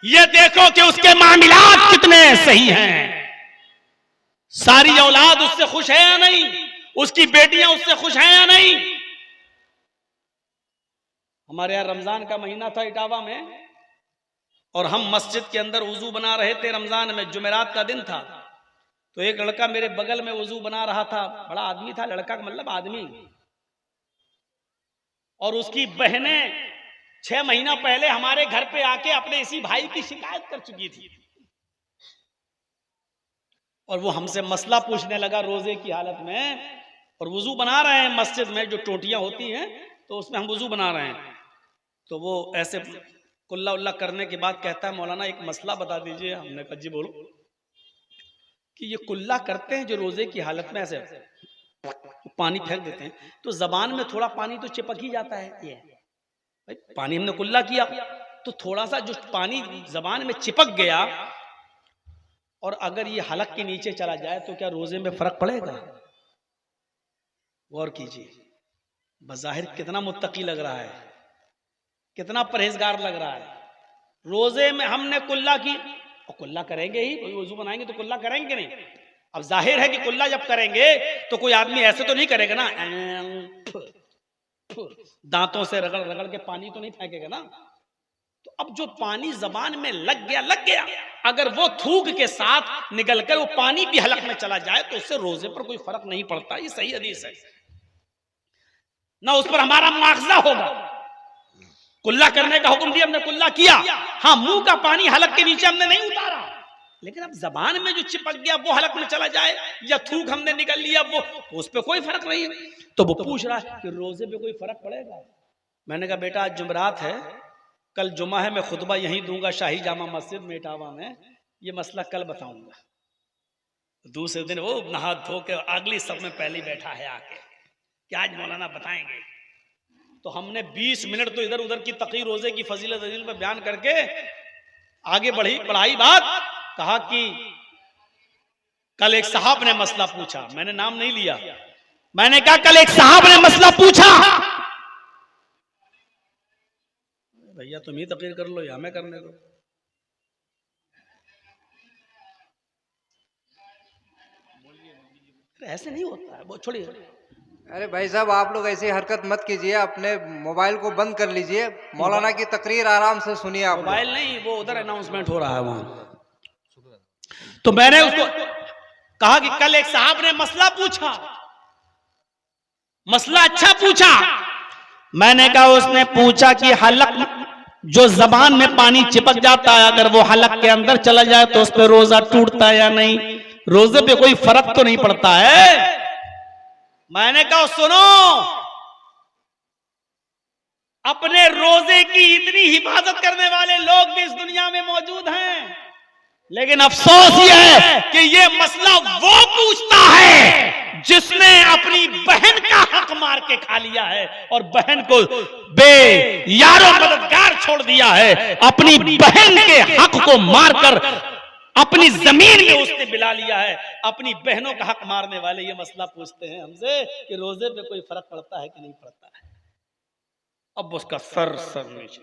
ये देखो कि उसके मामलात कितने सही हैं। सारी औलाद उससे खुश है या नहीं? उसकी बेटियां उससे खुश हैं या नहीं? हमारे यहाँ रमजान का महीना था इटावा में, और हम मस्जिद के अंदर वुजू बना रहे थे। रमजान में जुमेरात का दिन था, तो एक लड़का मेरे बगल में वुजू बना रहा था। बड़ा आदमी था, लड़का का मतलब आदमी। और उसकी बहनें 6 महीना पहले हमारे घर पे आके अपने इसी भाई की शिकायत कर चुकी थी, और वो हमसे मसला पूछने लगा रोजे की हालत में। और वुजू बना रहे हैं मस्जिद में, जो टोटियां होती हैं तो उसमें हम वुजू बना रहे हैं। तो वो ऐसे कुल्ला उल्ला करने के बाद कहता है, मौलाना एक मसला बता दीजिए। हमने कहा जी बोलो। कि ये कुल्ला करते हैं जो रोजे की हालत में ऐसे पानी फेंक देते हैं, तो जबान में थोड़ा पानी तो चिपक ही जाता है। ये भाई पानी हमने कुल्ला किया तो थोड़ा सा जो पानी जबान में चिपक गया, और अगर ये हलक के नीचे चला जाए तो क्या रोजे में फर्क पड़ेगा? गौर कीजिए। बज़ाहिर कितना मुत्तकी लग रहा है, कितना परहेजगार लग रहा है। रोजे में हमने कुल्ला की, और कुल्ला करेंगे ही, कोई वजू बनाएंगे तो कुल्ला करेंगे नहीं। अब जाहिर है कि कुल्ला जब करेंगे तो कोई आदमी ऐसे तो नहीं करेगा ना, दांतों से रगड़ रगड़ के पानी तो नहीं फेंकेगा ना। तो अब जो पानी जबान में लग गया, अगर वो थूक के साथ निकलकर वो पानी भी हलक में चला जाए तो उससे रोजे पर कोई फर्क नहीं पड़ता। ये सही हदीस है ना, उस पर हमारा मुआखजा होगा। कुल्ला करने का हुक्म दिया, हमने कुल्ला किया। हाँ, मुंह का पानी हलक के नीचे हमने नहीं उतारा, लेकिन अब जबान में जो चिपक गया वो हलक में चला जाए, या थूक हमने निकल लिया वो, तो उस पर कोई फर्क नहीं है। तो वो पूछ रहा है कि रोजे पे कोई फर्क पड़ेगा? मैंने कहा बेटा आज जुमरात है, कल जुमा है, मैं खुतबा यहीं दूंगा शाही जामा मस्जिद में इटावा में, ये मसला कल बताऊंगा। दूसरे दिन वो नहा धो के अगली सब में पहले बैठा है आके कि आज मौलाना बताएंगे। तो हमने 20 मिनट तो इधर उधर की तक़रीर रोजे की फजीलत में बयान करके आगे बढ़ाई बात। कहा कि कल एक साहब ने मसला पूछा, मैंने नाम नहीं लिया, मैंने कहा कल एक साहब ने मसला पूछा। भैया तुम ही तक़रीर कर लो या हमें करने दो। ऐसे नहीं होता है, वो छोड़िए। अरे भाई साहब आप लोग ऐसी हरकत मत कीजिए, अपने मोबाइल को बंद कर लीजिए, मौलाना की तकरीर आराम से सुनिए। आप मोबाइल नहीं, वो उधर अनाउंसमेंट हो रहा है वहां। तो मैंने उसको कहा कि कल एक साहब ने मसला पूछा, मसला अच्छा पूछा। मैंने कहा उसने पूछा कि हलक जो जबान में पानी चिपक जाता है, अगर वो हलक के अंदर चला जाए तो उस पर रोजा टूटता है या नहीं? रोजे पे कोई फर्क तो नहीं पड़ता है। मैंने कहा सुनो, अपने रोजे की इतनी हिफाजत करने वाले लोग भी इस दुनिया में मौजूद हैं, लेकिन अफसोस ये है कि ये मसला वो पूछता है जिसने अपनी बहन का हक मार के खा लिया है और बहन को यारो मददगार छोड़ दिया है। अपनी बहन के हक को मारकर अपनी जमीन में उसने बिला लिया है। अपनी बहनों का हक मारने वाले ये मसला पूछते हैं हमसे कि रोजे पे कोई फर्क पड़ता है कि नहीं पड़ता है। अब उसका सर नीचे।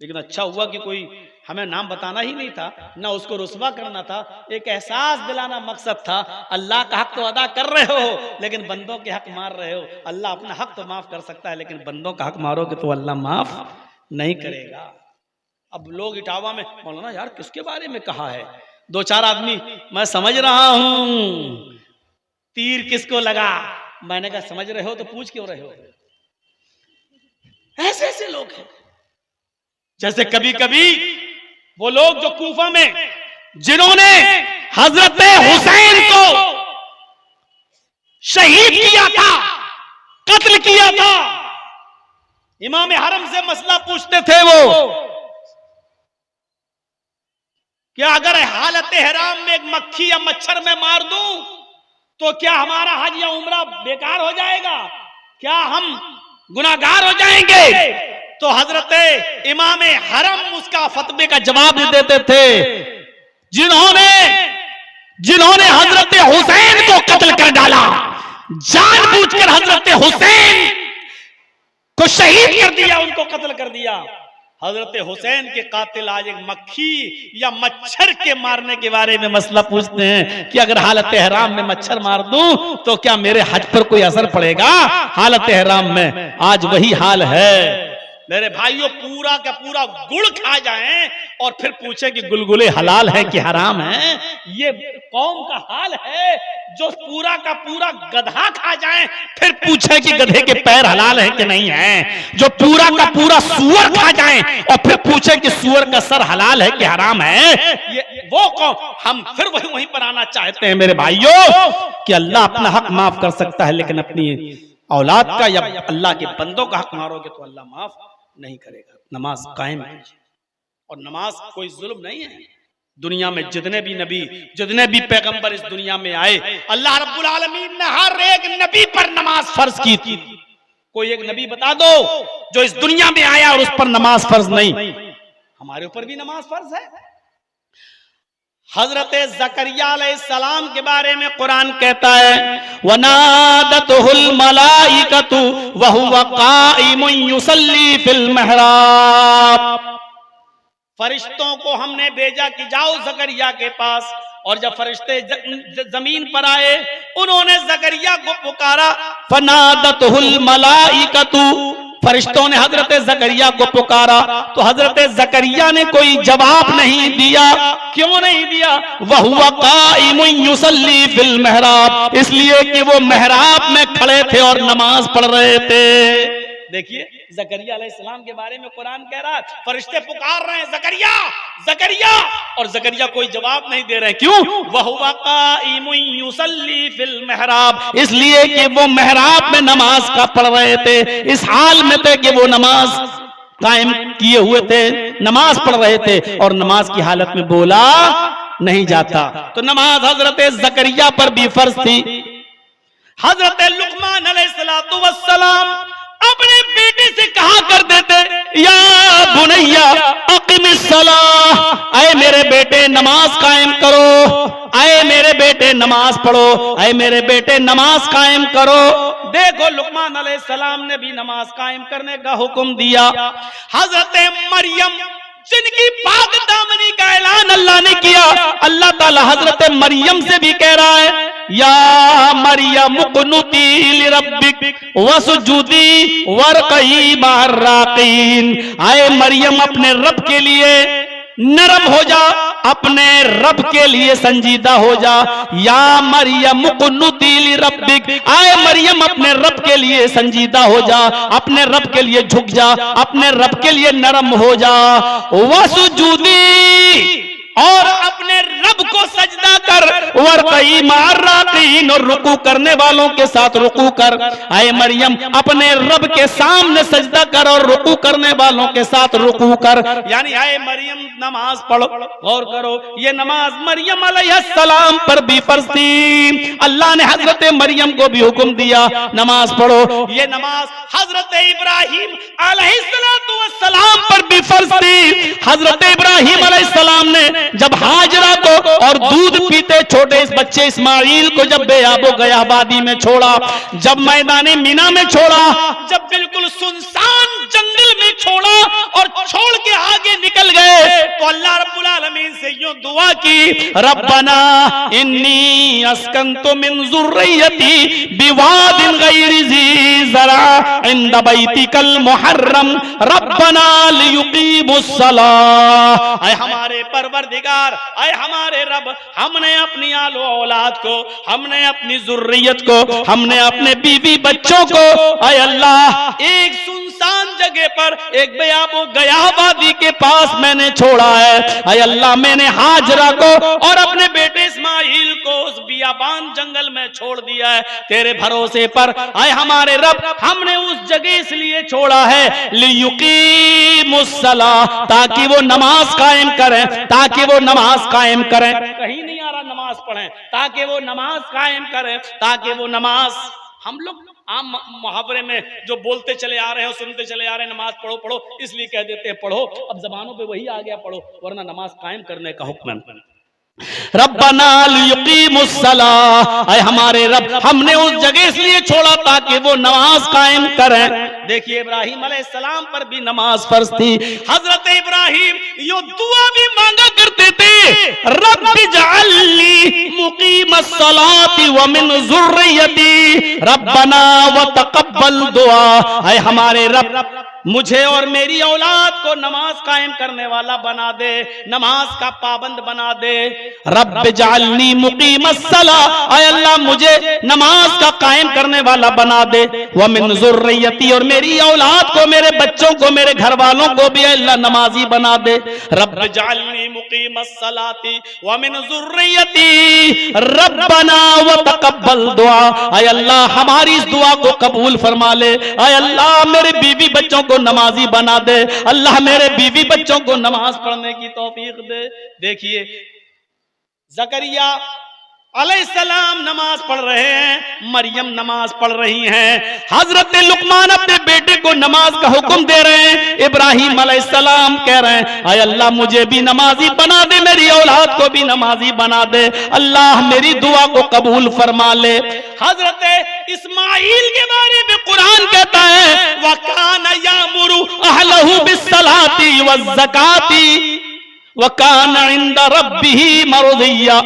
लेकिन अच्छा हुआ कि कोई हमें नाम बताना ही नहीं था, ना उसको रुस्वा करना था, एक एहसास दिलाना मकसद था। अल्लाह का हक तो अदा कर रहे हो, लेकिन बंदों के हक मार रहे हो। अल्लाह अपना हक तो माफ कर सकता है, लेकिन बंदों का हक मारोगे तो अल्लाह माफ नहीं करेगा। अब लोग इटावा में मौलाना यार किसके बारे में कहा है, 2-4 आदमी मैं समझ रहा हूं तीर किसको लगा? मैंने कहा समझ रहे हो तो पूछ क्यों रहे हो? ऐसे ऐसे लोग हैं। जैसे कभी कभी वो लोग जो कूफा में जिन्होंने हजरत हुसैन को शहीद किया था, कत्ल किया था, इमाम हरम से मसला पूछते थे वो, क्या अगर हालत हराम में एक मक्खी या मच्छर में मार दूं तो क्या हमारा हज या उम्रा बेकार हो जाएगा? क्या हम गुनाहगार हो जाएंगे? तो हजरत इमाम हरम उसका फतवे का जवाब देते थे, जिन्होंने हजरत हुसैन को कत्ल कर डाला, जानबूझकर हजरत हुसैन को शहीद कर दिया, उनको कत्ल कर दिया। हजरत हुसैन के कातिल आज एक मक्खी या मच्छर के मारने के बारे में मसला पूछते हैं कि अगर हालत हराम में मच्छर मार दूं तो क्या मेरे हज पर कोई असर पड़ेगा? हालत हराम में आज वही हाल है मेरे भाइयों। पूरा का पूरा गुड़ खा जाएं और फिर पूछे कि गुलगुले हलाल है कि हराम है। ये कौम का हाल है जो पूरा का पूरा गधा खा जाएं फिर पूछे कि गधे के पैर हलाल है कि नहीं है। जो पूरा का पूरा सुअर खा जाएं और फिर पूछे कि सुअर का सर हलाल है कि हराम है। ये वो कौम, हम फिर वहीं पर आना चाहते हैं मेरे भाइयों कि अल्लाह अपना हक माफ कर सकता है, लेकिन अपनी औलाद का या अल्लाह के बंदों का हक मारोगे तो अल्लाह माफ नहीं करेगा। नमाज कायम कीजिए, और नमाज कोई जुल्म नहीं है। दुनिया में जितने भी नबी, जितने भी पैगंबर इस दुनिया में आए, अल्लाह रब्बुल आलमीन ने हर एक नबी पर नमाज फर्ज की थी। कोई एक नबी बता दो जो इस दुनिया में आया और उस पर नमाज फर्ज नहीं। हमारे ऊपर भी नमाज फर्ज है। हजरत ज़करिया अलैहिस्सलाम के बारे में कुरान कहता है, वनादतहुल मलाइकतु वहुवा काइमुन युसल्ली फिल महराब। फरिश्तों को हमने भेजा कि जाओ ज़करिया के पास, और जब फरिश्ते जमीन पर आए उन्होंने ज़करिया को पुकारा। फनादतहुल मलाइकतु, फरिश्तों ने हजरत ज़करिया को पुकारा तो हजरत ज़करिया ने कोई जवाब नहीं दिया। क्यों नहीं दिया? वहुवा काइमुन युसल्ली फिल महराब, इसलिए कि वो महराब में खड़े थे और नमाज पढ़ रहे थे। देखिए ज़करिया अलैहिस्सलाम के बारे में कुरान कह रहा है, फरिश्ते पुकार रहे हैं ज़करिया ज़करिया, और ज़करिया कोई जवाब नहीं दे रहे। क्यों? वहुवा काइमुन युसल्ली फिल महराब, इसलिए कि वो महराब में नमाज का पढ़ रहे थे। इस हाल में थे कि वो नमाज कायम किए हुए थे, नमाज पढ़ रहे थे, और नमाज की हालत में बोला नहीं जाता। तो नमाज हजरत ज़करिया पर भी फर्ज थी। हजरत लुकमान अलैहिस्सलातु वस्सलाम अपने बेटे से कहा करते थे, या बुनैया अक़िमिस्सलाह, ऐ मेरे बेटे नमाज कायम करो, ऐ मेरे बेटे नमाज पढ़ो, ऐ मेरे बेटे नमाज कायम करो। देखो लुकमान अलैहिस्सलाम ने भी नमाज कायम करने का हुक्म दिया। हजरत मरियम जिनकी पाक दामनी का ऐलान अल्लाह ने किया, अल्लाह ताला हजरत मरियम से भी कह रहा है, या मरियम कुनुती लिरब्बिक वसजुदी वरकई मअर राकीन, आए मरियम अपने रब के लिए नरम हो जा, अपने रब के लिए संजीदा हो जा। या मरियम कुनुती लिरब्बिक, आए मरियम अपने रब के लिए संजीदा हो जा, अपने रब के लिए झुक जा, अपने रब के लिए नरम हो जा। वसजुदी, और अपने रब को सजदा कर, वरकई मअर राकीन, और रुकू करने वालों के साथ रुकू कर। आए मरियम अपने रब के सामने सजदा कर और रुकू करने वालों के साथ रुकू कर। यानी आए मरियम नमाज पढ़ो। गौर करो, ये नमाज मरियम अलैहिस्सलाम पर भी फर्ज थी। अल्लाह ने हजरत मरियम को भी हुक्म दिया नमाज पढ़ो। ये नमाज हजरत इब्राहिम अलैहिस्सलाम पर भी फर्ज थी। हजरत इब्राहिम अलैहिस्सलाम ने जब हाजरा को और दूध पीते छोटे इस बच्चे इस्माइल को जब बेआबो गयाबादी में छोड़ा, जब मैदाने मिना में छोड़ा, जब बिल्कुल सुनसान जंगल में छोड़ा और छोड़ के आगे निकल गए, तो अल्लाह रब्बुल आलमीन से यूं दुआ की, रब्बना इन्नी अस्कंतु मिन ज़ुर्रियती बिवादिन गैरि ज़ी ज़रा इंद बैतिकल मुहर्रम रब्बना लियुकीमुस्सलाह। ऐ हमारे परवरदिगार, ऐ हमारे रब, हमने अपनी आलो औलाद को, हमने अपनी जुर्रियत को, हमने अपने बीवी बच्चों को, ऐ अल्लाह एक सुनसान जगह पर, एक बेआबो गयाबादी के पास मैंने छोड़ा है। ऐ अल्लाह मैंने हाजरा को और अपने बेटे इस्माइल को उस बियाबान जंगल में छोड़ दिया है तेरे भरोसे पर। ऐ हमारे रब, हमने उस जगह इसलिए छोड़ा है लियुकीमुस्सलाह, ताकि वो नमाज कायम करें, ताकि वो नमाज कायम करें। कहीं नहीं आ रहा नमाज पढ़ें, ताकि वो नमाज कायम करें, ताकि वो नमाज, हम लोग आम मुहावरे में जो बोलते चले आ रहे हैं, सुनते चले आ रहे हैं, नमाज पढ़ो पढ़ो, इसलिए कह देते हैं पढ़ो। अब जबानों पे वही आ गया पढ़ो, वरना नमाज कायम करने का हुक्म है। रब्बना लियुकीमुस्सलाह, ऐ हमारे रब, हमने उस जगह इसलिए छोड़ा ताकि वो नमाज कायम करें। देखिए इब्राहिम अलैहिस्सलाम पर भी नमाज फर्ज थी। हजरत इब्राहिम यो दुआ भी मांगा करते थे, रब्बि जअलनी मुकीमस्सलाति व मिन ज़ुर्रियती रब्बना व तक़ब्बल दुआ। ऐ हमारे रब, मुझे और मेरी औलाद को नमाज कायम करने वाला बना दे, नमाज का पाबंद बना दे। रब्ब जालनी मुकीमस्सलाह, ऐ अल्लाह मुझे नमाज का कायम करने वाला बना दे। व मिन ज़ुर्रियती, और मेरी औलाद को, मेरे बच्चों को, मेरे घर वालों को भी अल्लाह नमाजी बना दे। रब्ब जालनी मुकीमस्सलाती व मिन ज़ुर्रियती रब्बना व तक़ब्बल दुआ। ऐ अल्लाह हमारी इस दुआ को कबूल फरमा ले। ऐ अल्लाह मेरे बीवी बच्चों को नमाजी बना दे। अल्लाह मेरे बीवी बच्चों को नमाज पढ़ने की तौफीक दे। देखिए ज़करिया अलैहिस्सलाम नमाज पढ़ रहे हैं, मरियम नमाज पढ़ रही हैं, हजरत लुकमान अपने बेटे को नमाज का हुक्म दे रहे हैं, इब्राहिम अलैहिस्सलाम कह रहे हैं आय अल्लाह मुझे भी नमाजी बना दे, मेरी औलाद को भी नमाजी बना दे, अल्लाह मेरी दुआ को कबूल फरमा ले। हजरत इस्माइल के बारे में कुरान कहता है वकाना यामुरु अहलहु बिस्सलाति वज़्ज़काति वकान इंद रब्बिही मर्दिया।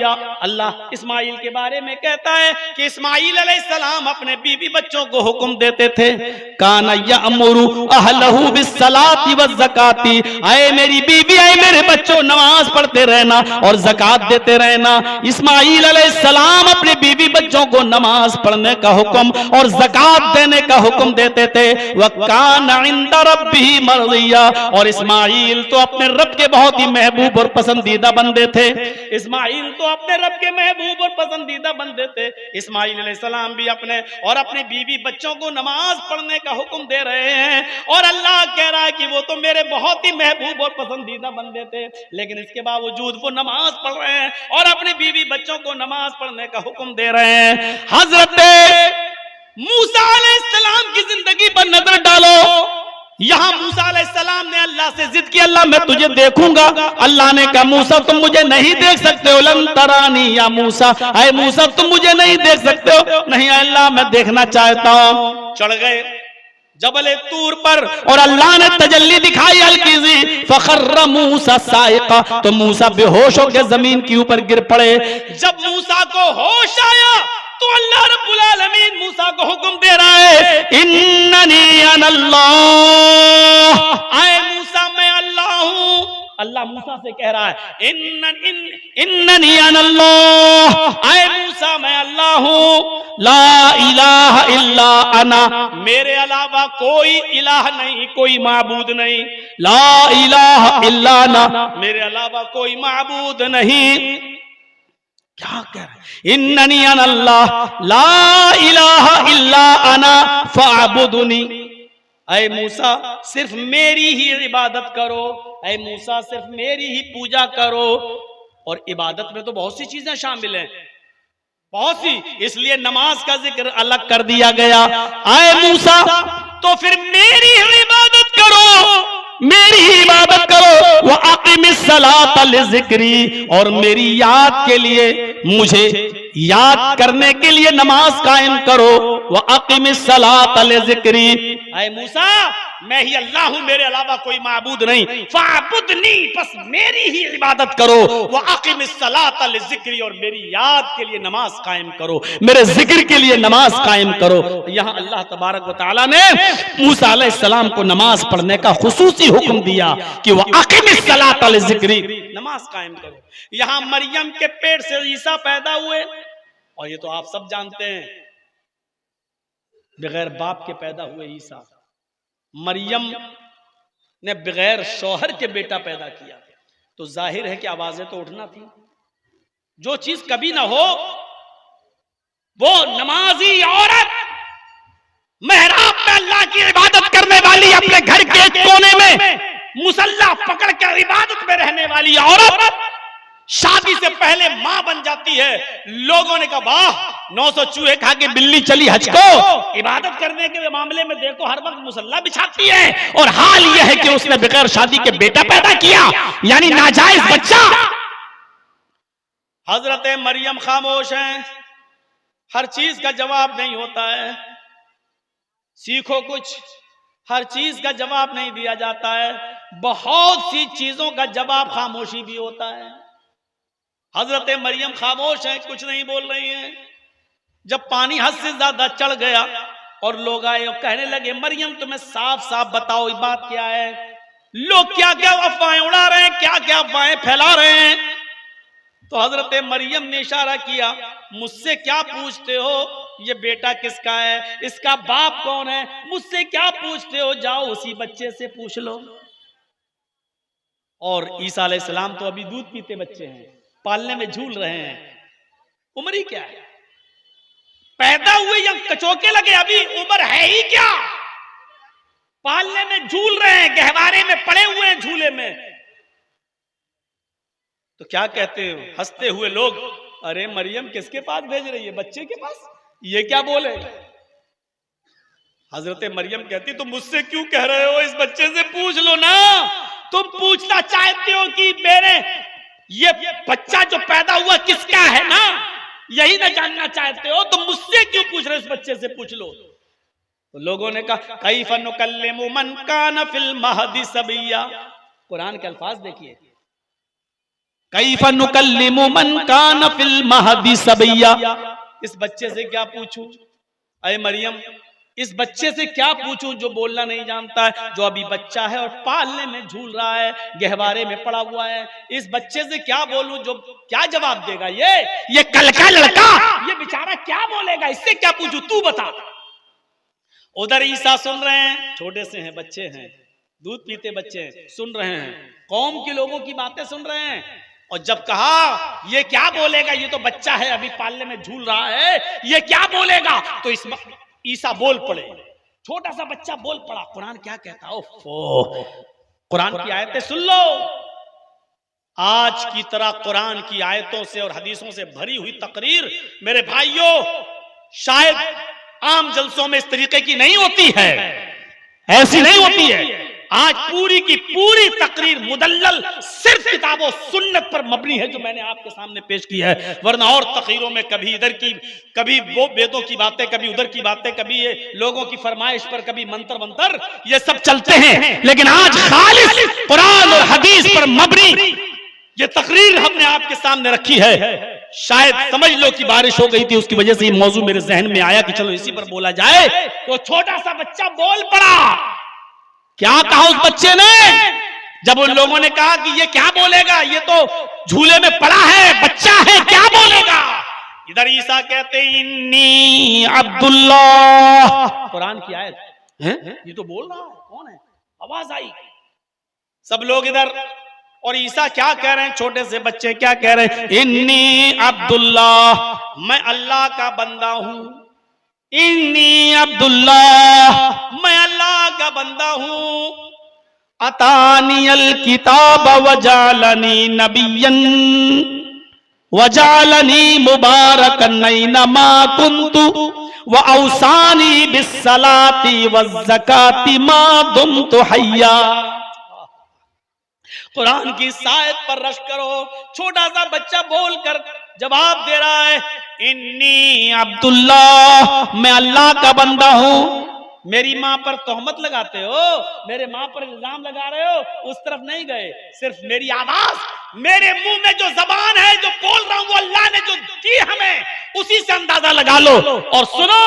अल्लाह इस्माइल के बारे में कहता है कि इस्माइल अलैहिस्सलाम अपने बीवी बच्चों को हुक्म देते थे, कान यअमुरु अहलहु बिस्सलाति वज़्ज़काति, आए मेरी बीवी, आए मेरे बच्चों नमाज पढ़ते रहना और ज़कात देते रहना। इस्माइल अलैहिस्सलाम अपने बीवी बच्चों को नमाज पढ़ने का हुक्म और ज़कात देने का हुक्म देते थे। वकान इंद रब्बिही मर्दिया, और इस्माइल तो अपने रब के बहुत ही महबूब और पसंदीदा बंदे थे। इस्माइल तो अपने रब के महबूब और पसंदीदा बंदे थे। इस्माइल अलैहिस्सलाम भी अपने और अपने बीवी बच्चों को नमाज पढ़ने का हुक्म दे रहे हैं और अल्लाह कह रहा है कि वो तो मेरे बहुत ही महबूब और पसंदीदा बंदे थे, लेकिन इसके बावजूद वो नमाज पढ़ रहे हैं और अपने बीवी बच्चों को नमाज पढ़ने का हुक्म दे रहे हैं। हजरत मूसा अलैहिस्सलाम की जिंदगी पर नजर डालो। यहां मूसा अलैहिस्सलाम ने अल्लाह से जिद की, अल्लाह मैं तुझे देखूंगा। अल्लाह ने कहा मूसा तुम मुझे नहीं देख सकते हो, लन तरानी या मूसा, अय मूसा तुम मुझे नहीं देख सकते हो। नहीं अल्लाह मैं देखना चाहता हूं। चढ़ गए जबल तूर पर और अल्लाह ने तजल्ली दिखाई हल्की सी, फखर्र मूसा साइका, तो मूसा बेहोश होकर जमीन के ऊपर गिर पड़े। जब मूसा को होश आया तो अल्लाह रब्बुल आलमीन मूसा को हुक्म दे रहा है, इन्ननी अनल्लाह, आए मूसा मैं अल्लाह हूं। अल्लाह मूसा से कह रहा है इन्ननी अनल्लाह, आए मूसा मैं अल्लाह हूं, ला इलाहा इल्ला अना, मेरे अलावा कोई इलाह नहीं, कोई माबूद नहीं, ला इलाहा इल्ला अना, मेरे अलावा कोई माबूद नहीं। क्या कह रहे हैं? इन्ननी अनल्लाह ला इलाहा इल्ला अना फअबुदुनी, ऐ मूसा सिर्फ मेरी ही इबादत करो, ऐ मूसा सिर्फ मेरी ही पूजा करो। और इबादत में तो बहुत सी चीजें शामिल हैं, बहुत सी, इसलिए नमाज का जिक्र अलग कर दिया गया। ऐ मूसा तो फिर मेरी ही इबादत करो, मेरी ही इबादत करो, व अक़िमिस्सलात लिज़िक्री, और मेरी याद के लिए, मुझे याद करने के लिए नमाज कायम करो, व अक़िमिस्सलात लिज़िक्री। ऐ मूसा मैं ही अल्लाह हूं, मेरे अलावा कोई माबूद नहीं, फाबुदनी, बस मेरी ही इबादत करो, व अक़िमिस्सलात लिज़िक्री, और मेरी याद के लिए नमाज कायम करो, मेरे जिक्र के लिए नमाज कायम करो। यहां अल्लाह तबारक व तआला ने मूसा अलैहिस्सलाम को नमाज पढ़ने का खुसूसी हुक्म दिया कि वह अक़िमिस्सलात लिज़िक्री, नमाज कायम करो। यहां मरियम के पेट से ईसा पैदा हुए, और ये तो आप सब जानते हैं, बगैर बाप के पैदा हुए ईसा। मरियम ने बगैर शौहर के बेटा पैदा किया, तो जाहिर है कि आवाजें तो उठना थी। जो चीज कभी ना हो, वो नमाजी औरत मेहराब में अल्लाह की इबादत करने वाली, अपने घर के कोने में मुसल्ला पकड़ कर इबादत में रहने वाली औरत शादी से पहले मां बन जाती है। लोगों ने कहा वाह, 900 चूहे खा के बिल्ली चली हज को, इबादत करने के मामले में देखो हर वक्त मुसल्ला बिछाती है, और हाल यह है कि उसने बगैर शादी के बेटा पैदा किया, यानी नाजायज बच्चा। हजरत मरियम खामोश हैं, हर चीज का जवाब नहीं होता है, सीखो कुछ, हर चीज का जवाब नहीं दिया जाता है, बहुत सी चीजों का जवाब खामोशी भी होता है। हजरत मरियम खामोश है, कुछ नहीं बोल रही हैं। जब पानी हद से ज्यादा चढ़ गया और लोग आए और कहने लगे मरियम तुम्हें साफ साफ बताओ ये बात क्या है, लोग क्या क्या अफवाहें उड़ा रहे हैं, क्या क्या अफवाहें फैला रहे हैं। तो हजरत मरियम ने इशारा किया, मुझसे क्या पूछते हो, ये बेटा किसका है, इसका बाप कौन है, मुझसे क्या पूछते हो, जाओ उसी बच्चे से पूछ लो। और ईसा अलैहिस्सलाम तो अभी दूध पीते बच्चे हैं, पालने में झूल रहे हैं, उम्र ही क्या है, पैदा हुए या कचोके लगे, अभी उम्र है ही क्या, पालने में झूल रहे हैं, गहवारे में पड़े हुए हैं झूले में। तो क्या कहते हो हंसते हुए लोग, अरे मरियम किसके पास भेज रही है, बच्चे के पास, ये क्या बोले। हजरत मरियम कहती तुम मुझसे क्यों कह रहे हो, इस बच्चे से पूछ लो ना, तुम पूछना चाहते हो कि मेरे ये बच्चा जो पैदा हुआ किसका है ना, यही ना जानना चाहते हो, तुम मुझसे क्यों पूछ रहे हो, इस बच्चे से पूछ लो। तो लोगों ने कहा कैफ़ नुकल्लिमु मन कान फिल महदी सबिया, कुरान के अल्फाज देखिए, कैफ़ नुकल्लिमु मन कान फिल महदी सबिया, इस बच्चे से क्या पूछूं, अरे मरियम इस बच्चे से क्या पूछूं जो बोलना नहीं जानता है, जो अभी बच्चा है और पालने में झूल रहा है, गहवारे में पड़ा हुआ है, इस बच्चे से क्या बोलूं, जो क्या जवाब देगा, ये कल का लड़का, ये बेचारा क्या बोलेगा, इससे क्या पूछूं, तू बता। उधर ईसा सुन रहे हैं, छोटे से हैं, बच्चे हैं, दूध पीते बच्चे हैं, सुन रहे हैं, कौम के लोगों की बातें सुन रहे हैं। और जब कहा ये क्या बोलेगा, ये तो बच्चा है अभी पालने में झूल रहा है, ये क्या बोलेगा, तो इस ईसा बोल पड़े, छोटा सा बच्चा बोल पड़ा। कुरान क्या कहता है, कुरान की आयतें सुन लो, आज की तरह कुरान की आयतों से और हदीसों से भरी हुई तकरीर मेरे भाइयों शायद आम जलसों में इस तरीके की नहीं होती है, ऐसी नहीं होती है। आज पूरी की पूरी तकरीर मुदल्लल सिर्फ किताबों सुन्नत पर मबनी है, जो मैंने आपके सामने पेश की है, वरना और तकरीरों में कभी इधर की, कभी वो वेदों की बातें, कभी उधर की बातें, कभी ये लोगों की फरमाइश पर, कभी मंत्र मंत्र, ये सब चलते हैं। लेकिन आज खालिस कुरान और हदीस पर मबनी ये तकरीर हमने आपके सामने रखी है। शायद समझ लो कि बारिश हो गई थी, उसकी वजह से ये मौजू मेरे जहन में आया कि चलो इसी पर बोला जाए। तो छोटा सा बच्चा बोल पड़ा, क्या कहा उस बच्चे ने, जब उन लोगों ने कहा कि ये क्या बोलेगा, ये तो झूले में पड़ा है, बच्चा है, क्या बोलेगा। इधर ईसा कहते इन्नी अब्दुल्लाह, कुरान की आयत है, ये तो बोल रहा है, कौन है, आवाज आई, सब लोग इधर, और ईसा क्या कह रहे हैं, छोटे से बच्चे क्या कह रहे हैं, इन्नी अब्दुल्लाह, मैं अल्लाह का बंदा हूं, इन्नी अब्दुल्लाह, मैं अल्लाह का बंदा हूं, अतानियल किताब वजालनी नबिय्यन वजालनी मुबारकन ऐनमा कुन्तु व औसानी बिस्सलाती वज़्ज़काती मा दुमतु हय्या। कुरान की आयत पर रश करो, छोटा सा बच्चा बोलकर जवाब दे रहा है, इन्नी अब्दुल्लाह, मैं अल्लाह का बंदा हूं, मेरी माँ पर तोहमत लगाते हो, मेरे माँ पर इल्जाम लगा रहे हो, उस तरफ नहीं गए। सिर्फ मेरी आवाज, मेरे मुंह में जो जबान है, जो बोल रहा हूं, वो अल्लाह ने जो दी हमें, उसी से अंदाजा लगा लो। और सुनो,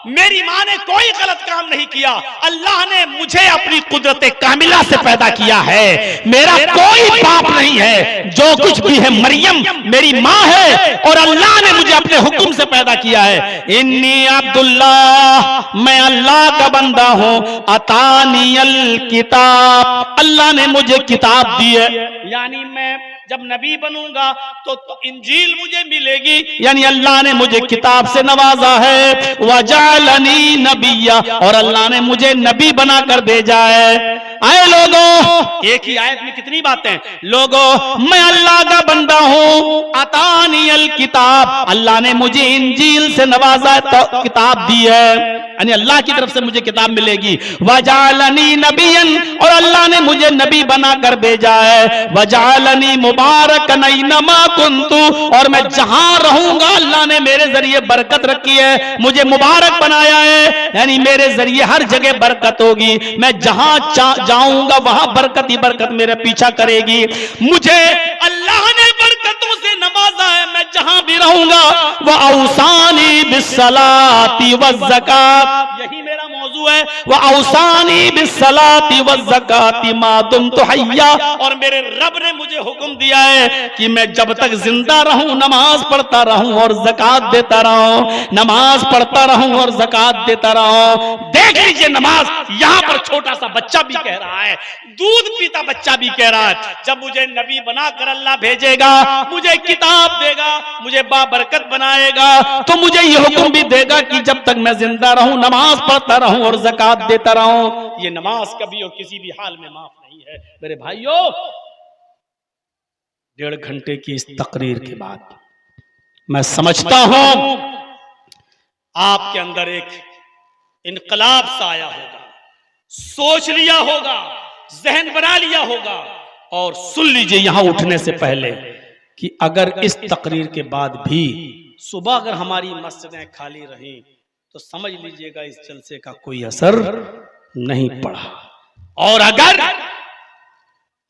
मेरी माँ ने कोई गलत काम नहीं किया, अल्लाह ने मुझे अपनी कुदरत कामिला से पैदा किया है। मेरा कोई बाप नहीं है, जो कुछ भी है मरियम मेरी माँ है, और अल्लाह ने मुझे अपने हुक्म से पैदा किया है। इन्नी अब्दुल्लाह, मैं अल्लाह का बंदा हूं। अतानियल किताब, अल्लाह ने मुझे किताब दी है, यानी मैं जब नबी बनूंगा तो इंजील मुझे मिलेगी, यानी अल्लाह ने मुझे किताब से नवाजा है। वजालनी नबिया, और अल्लाह ने मुझे नबी बनाकर भेजा है। आए लोगों, एक ही आयत में कितनी बातें। लोगों, मैं अल्लाह का बंदा हूं। अतानियल किताब, अल्लाह ने मुझे इंजील से नवाजा, तो किताब दी है, यानी अल्लाह की तरफ से मुझे किताब मिलेगी। वजालनी नबियन, और अल्लाह ने मुझे नबी बनाकर भेजा है। वजालनी मुबारकन ऐनमा कुन्तु, और मैं जहां रहूंगा अल्लाह ने मेरे जरिए बरकत रखी है, मुझे मुबारक बनाया है, यानी मेरे जरिए हर जगह बरकत होगी। मैं जहां जाऊंगा वहां बरकत ही बरकत मेरे पीछा करेगी। मुझे अल्लाह ने बरकतों से नवाजा है, मैं जहां भी रहूंगा। वह औसानी बिस्सलाती वज़्ज़कात, यही मेरा मौजू है। वह औसानी बिस्सलाती वज़्ज़काती मा दुम्तु हय्या, और मेरे रब ने मुझे हुक्म दिया है कि मैं जब तक जिंदा रहूं नमाज पढ़ता रहूं और ज़कात देता रहूं, नमाज पढ़ता रहूं और ज़कात देता रहूं। देख लीजिए नमाज, यहां पर छोटा सा बच्चा भी कह रहा है, दूध पीता बच्चा भी कह रहा है, जब मुझे नबी बनाकर अल्लाह भेजेगा, मुझे किताब देगा, मुझे बाबरकत बनाएगा, तो मुझे यह हुक्म भी देगा कि जब तक मैं जिंदा रहूं नमाज पढ़ता रहूं और ज़कात देता रहूं। ये नमाज कभी और किसी भी हाल में माफ नहीं है। मेरे भाइयों, 1.5 घंटे की इस तकरीर के बाद मैं समझता हूं आपके अंदर एक इनकलाब सा आया होगा, सोच लिया होगा, जहन बना लिया होगा। और सुन लीजिए यहां उठने से पहले कि अगर इस तकरीर के बाद भी सुबह अगर हमारी मस्जिदें खाली रहीं तो समझ लीजिएगा इस जलसे का कोई असर नहीं पड़ा, और अगर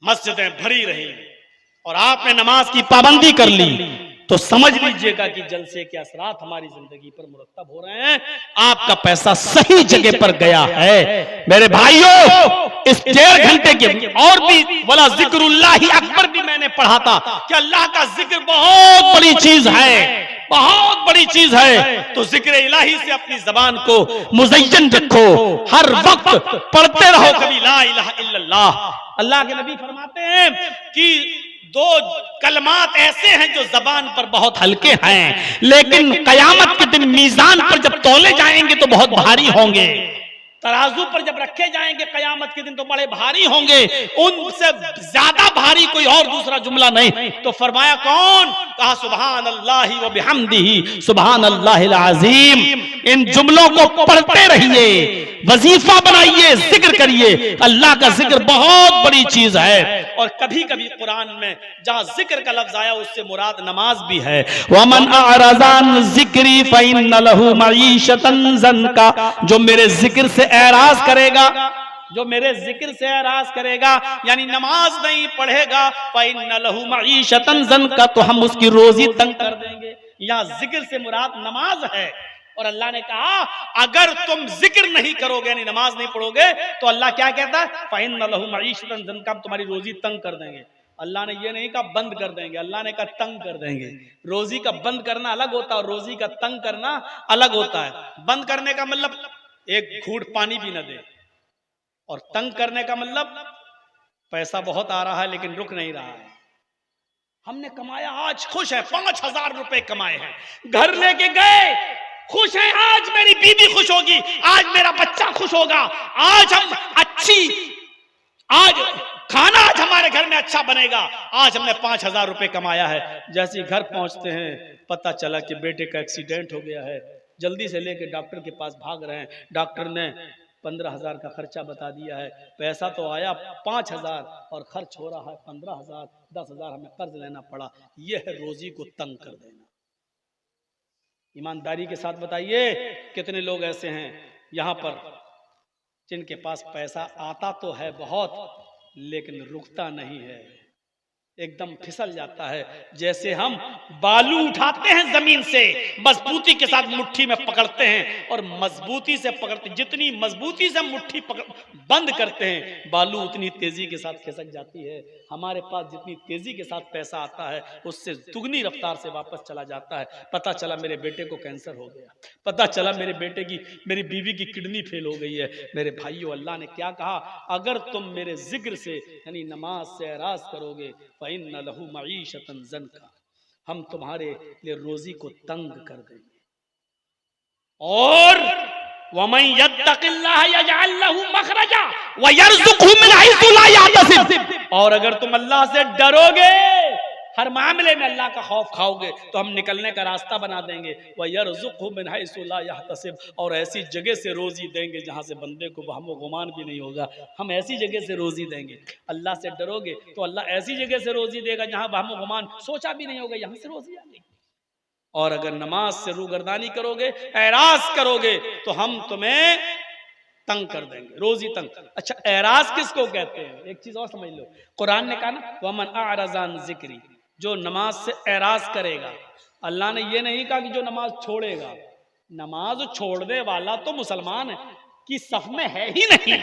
मस्जिदें भरी रही और आपने नमाज की पाबंदी कर ली तो समझ लीजिएगा कि जलसे के असरात हमारी जिंदगी पर मुरतब हो रहे हैं। आपका पैसा सही जगह पर गया है। मेरे भाइयों, इस 1.5 घंटे के और भी वाला जिक्रुल्लाही अकबर भी मैंने पढ़ा था कि अल्लाह का जिक्र बहुत बड़ी चीज है, बहुत बड़ी चीज है। तो जिक्र इलाही से अपनी जबान को मुज़य्यन रखो, हर वक्त पढ़ते रहो कभी ला इलाहा इल्लल्लाह। अल्लाह के नबी फरमाते हैं कि 2 कलमात ऐसे हैं जो जबान पर बहुत हल्के हैं, लेकिन कयामत के दिन मीजान पर जब तौले जाएंगे तो बहुत भारी होंगे। तराजू पर जब रखे जाएंगे कयामत के दिन तो बड़े भारी होंगे, उनसे ज्यादा भारी कोई और दूसरा जुमला नहीं। तो फरमाया कौन? कहा सुभान अल्लाहि व बिहम्दिही सुभान अल्लाहिल अज़ीम। इन जुमलों को पढ़ते रहिए, वजीफा बनाइए, जिक्र करिए। अल्लाह का जिक्र बहुत बड़ी चीज है। और कभी कभी कुरान में जहां जिक्र का लफ्ज आया उससे मुराद नमाज भी है। वमन अरज़ान जिक्री फइन्न लहू मईशतन ज़नका, जो मेरे जिक्र से एराज करेगा, जो मेरे जिक्र से एराज करेगा यानी नमाज नहीं पढ़ेगा, फइन्न लहू मईशतन ज़नका, तो हम उसकी रोजी तंग कर देंगे। यहाँ जिक्र से मुराद नमाज है। और अल्लाह ने कहा अगर तुम जिक्र नहीं करोगे यानी नमाज नहीं पढ़ोगे तो अल्लाह क्या कहता है? फइन्न लहू मईशतन ज़नका, तुम्हारी रोजी तंग कर देंगे। अल्लाह ने ये नहीं कहा बंद कर देंगे, अल्लाह ने कहा तंग कर देंगे। रोजी का बंद करना अलग होता है और रोजी का तंग करना अलग होता है। बंद करने का मतलब एक घूंट पानी भी न दे, और तंग करने का मतलब पैसा बहुत आ रहा है लेकिन रुक नहीं रहा है। हमने कमाया, आज खुश है, 5,000 रुपए कमाए हैं, घर लेके गए, खुश है, आज मेरी बीवी खुश होगी, आज मेरा बच्चा खुश होगा, आज हम आज खाना आज हमारे घर में अच्छा बनेगा, आज हमने 5,000 रुपए कमाया है। जैसे घर पहुंचते हैं पता चला कि बेटे का एक्सीडेंट हो गया है, जल्दी से लेके डॉक्टर के पास भाग रहे हैं। डॉक्टर ने 15,000 का खर्चा बता दिया है, पैसा तो आया 5,000 और खर्च हो रहा है 15,000, 10,000 हमें कर्ज लेना पड़ा। यह है रोजी को तंग कर देना। ईमानदारी के साथ बताइए कितने लोग ऐसे हैं यहाँ पर जिनके पास पैसा आता तो है बहुत, लेकिन रुकता नहीं है, एकदम फिसल जाता है। जैसे हम बालू उठाते हैं जमीन से, मजबूती के साथ मुट्ठी में पकड़ते हैं और मजबूती से पकड़ते, जितनी मजबूती से मुट्ठी बंद करते हैं, बालू उतनी तेजी के साथ खिसक जाती है। हमारे पास जितनी तेजी के साथ पैसा आता है, उससे दुगनी रफ्तार से वापस चला जाता है। पता चला मेरे बेटे को कैंसर हो गया, पता चला मेरे बेटे की, मेरी बीवी की किडनी फेल हो गई है। मेरे भाइयों, अल्लाह ने क्या कहा, अगर तुम मेरे जिक्र से यानी नमाज से एराज करोगे, फ़इन्न लहू मईशतन ज़न्का, हम तुम्हारे लिए रोजी को तंग कर देंगे। और वमन यत्तक़िल्लाह यजअल लहू मखरजा व यरज़ुक़हु मिन हैसु ला यहतसिब, और अगर तुम अल्लाह से डरोगे, हर मामले में अल्लाह का खौफ खाओगे, तो हम निकलने का रास्ता बना देंगे। व यरज़ुक़हु मिन हैसु ला यहतसिब, और ऐसी जगह से रोजी देंगे जहां से बंदे को वहम व गुमान भी नहीं होगा। हम ऐसी जगह से रोजी देंगे। अल्लाह से डरोगे तो अल्लाह ऐसी जगह से रोजी देगा जहां वहम व गुमान सोचा भी नहीं होगा, यहां से रोजी आएगी। और अगर नमाज से रूगर्दानी करोगे, एराज करोगे, तो हम तुम्हें तंग कर देंगे, रोजी तंग। अच्छा, एराज किसको कहते हैं? एक चीज और समझ लो, कुरान ने कहा ना, वमन अअरज़ अन ज़िक्री, जो नमाज से एराज करेगा। अल्लाह ने ये नहीं कहा कि जो नमाज छोड़ेगा। नमाज छोड़ने वाला तो मुसलमान की सफ में है ही नहीं।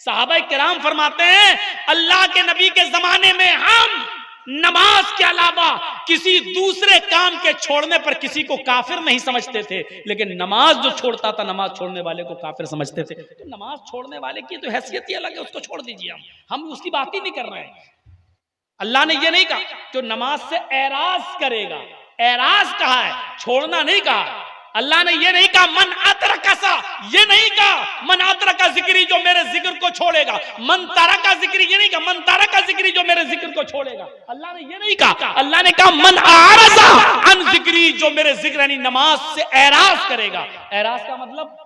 सहाबा किराम फरमाते हैं, अल्लाह के नबी के जमाने में हम नमाज के अलावा किसी दूसरे काम के छोड़ने पर किसी को काफिर नहीं समझते थे, लेकिन नमाज जो छोड़ता था, नमाज छोड़ने वाले को काफिर समझते थे। तो नमाज छोड़ने वाले की तो हैसियत ही अलग है, उसको छोड़ दीजिए, हम उसकी बात ही नहीं कर रहे हैं। अल्लाह ने ये नहीं कहा जो नमाज से एराज करेगा, एराज कहा है, छोड़ना नहीं कहा। अल्लाह ने ये नहीं कहा मन अतरकसा, ये नहीं कहा मन अतरका जिक्री, जो मेरे जिक्र को छोड़ेगा। मन तारका जिक्री, ये नहीं कहा मन तारका जिक्री, जो मेरे जिक्र को छोड़ेगा। अल्लाह ने ये नहीं कहा, अल्लाह ने कहा मन आरज़ा अन जिक्री, जो मेरे जिक्र यानी नमाज से एराज करेगा। एराज का मतलब,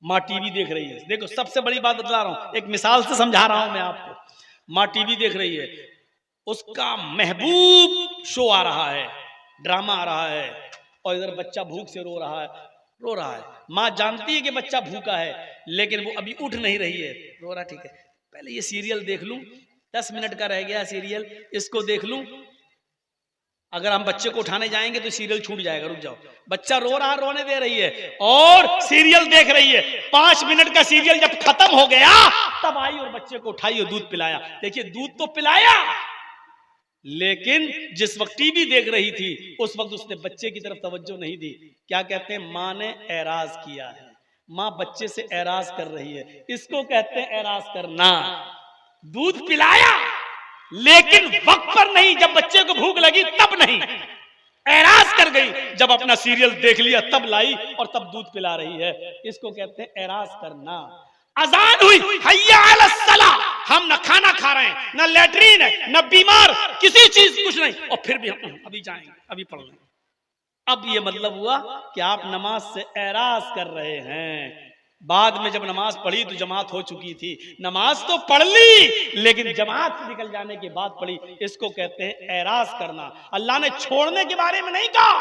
माँ टीवी देख रही है, देखो सबसे बड़ी बात बता रहा हूं, एक मिसाल से समझा रहा हूं मैं आपको। माँ टीवी देख रही है, उसका महबूब शो आ रहा है, ड्रामा आ रहा है, और इधर बच्चा भूख से रो रहा है। माँ जानती है कि बच्चा भूखा है, लेकिन वो अभी उठ नहीं रही है, रो रहा, ठीक है पहले ये सीरियल देख लूं, 10 मिनट का रह गया सीरियल, इसको देख लूं। अगर हम बच्चे को उठाने जाएंगे तो सीरियल छूट जाएगा, रुक जाओ। बच्चा रो रहा, रोने दे रही है और सीरियल देख रही है। 5 मिनट का सीरियल जब खत्म हो गया, तब आई और बच्चे को उठाई और दूध पिलाया। देखिए, दूध तो पिलाया, लेकिन जिस वक्त टीवी देख रही थी उस वक्त उसने बच्चे की तरफ तवज्जो नहीं दी। क्या कहते हैं, माँ ने एराज किया है, माँ बच्चे से एराज कर रही है, इसको कहते हैं एराज करना। दूध पिलाया लेकिन वक्त पर नहीं, जब बच्चे को भूख लगी तब नहीं, एराज कर गई, जब अपना सीरियल देख लिया तब लाई और तब दूध पिला रही है, इसको कहते हैं एराज करना। अजान हुई, हय्या अलस सलाह, हम न खाना खा रहे हैं, न लेटरीन है, न बीमार, किसी चीज कुछ नहीं, और फिर भी हम अभी जाएंगे, अभी पढ़ लेंगे। अब ये मतलब हुआ कि आप नमाज से एराज कर रहे हैं। बाद में जब नमाज पढ़ी तो जमात हो चुकी थी। नमाज तो पढ़ ली लेकिन जमात से निकल जाने के बाद पढ़ी, इसको कहते हैं एराज करना। अल्लाह ने छोड़ने के बारे में नहीं कहा,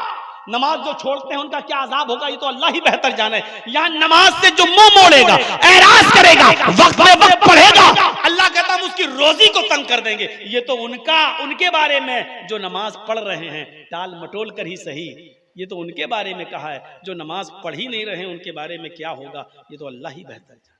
नमाज जो छोड़ते हैं उनका क्या अजाब होगा ये तो अल्लाह ही बेहतर जाने। यहाँ नमाज से जो मुंह मोड़ेगा, एराज करेगा, वक्त पे वक्त पढ़ेगा, अल्लाह कहता हम उसकी रोजी को तंग कर देंगे। ये तो उनके बारे में जो नमाज पढ़ रहे हैं, टाल मटोल कर ही सही, ये तो उनके बारे में कहा है। जो नमाज पढ़ ही नहीं रहे उनके बारे में क्या होगा ये तो अल्लाह ही बेहतर जाने।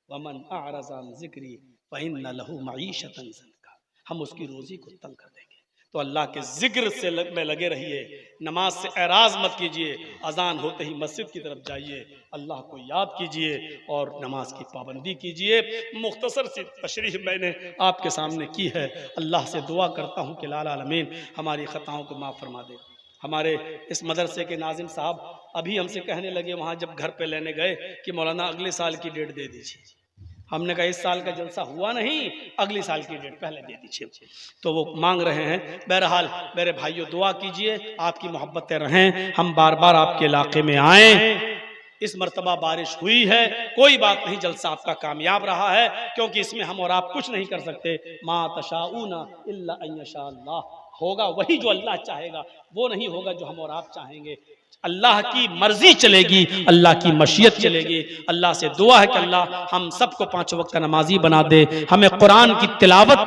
वमन अअरज़ अन ज़िक्री फ़इन्न लहू मईशतन ज़न्का, हम उसकी रोजी को तंग कर देंगे। तो अल्लाह के जिक्र से में लगे रहिए, नमाज से एराज मत कीजिए, अजान होते ही मस्जिद की तरफ जाइए, अल्लाह को याद कीजिए और नमाज की पाबंदी कीजिए। मुख्तसर सी तशरीह मैंने आपके सामने की है। अल्लाह से दुआ करता हूँ कि लाल आलमीन हमारी ख़ताओं को माफ़ फरमा दे। हमारे इस मदरसे के नाजिम साहब अभी हमसे कहने लगे वहाँ जब घर पे लेने गए कि मौलाना अगले साल की डेट दे दीजिए। हमने कहा इस साल का जलसा हुआ नहीं, अगले साल की डेट पहले दे दीजिए। तो वो मांग रहे हैं। बहरहाल मेरे भाइयों दुआ कीजिए, आपकी मोहब्बतें रहें, हम बार बार आपके इलाके में आएँ। इस मर्तबा बारिश हुई है, कोई बात नहीं, जलसा आपका कामयाब रहा है, क्योंकि इसमें हम और आप कुछ नहीं कर सकते। मा तशाऊना इल्ला अन यशा अल्लाह, होगा वही जो अल्लाह चाहेगा, वो नहीं होगा जो हम और आप चाहेंगे। अल्लाह की मर्जी चलेगी, अल्लाह की मशीयत चलेगी। अल्लाह से दुआ है कि अल्लाह हम सबको 5 वक्त का नमाजी बना दे, हमें कुरान की तिलावत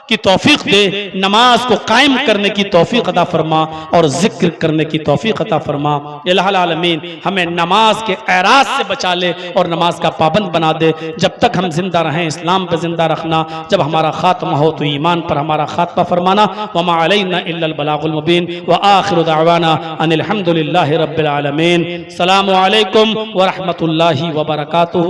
की तौफीक दे, नमाज को कायम करने की तौफीक अता फरमा और जिक्र करने की तौफीक अता फरमा। इलाहुल आलमीन हमें नमाज के एराज से बचा ले और नमाज का पाबंद बना दे। जब तक हम जिंदा रहें इस्लाम पर जिंदा रखना, जब हमारा खात्मा हो तो ईमान पर हमारा खात्मा फरमाना। वमा अलैना इल्लल बलागुल मुबीन व आखिरु दअवाना अनिल हम्दुलिल्लाहि रब्बिल आलमीन। अस्सलामु अलैकुम व रहमतुल्लाहि व बरकातुहू।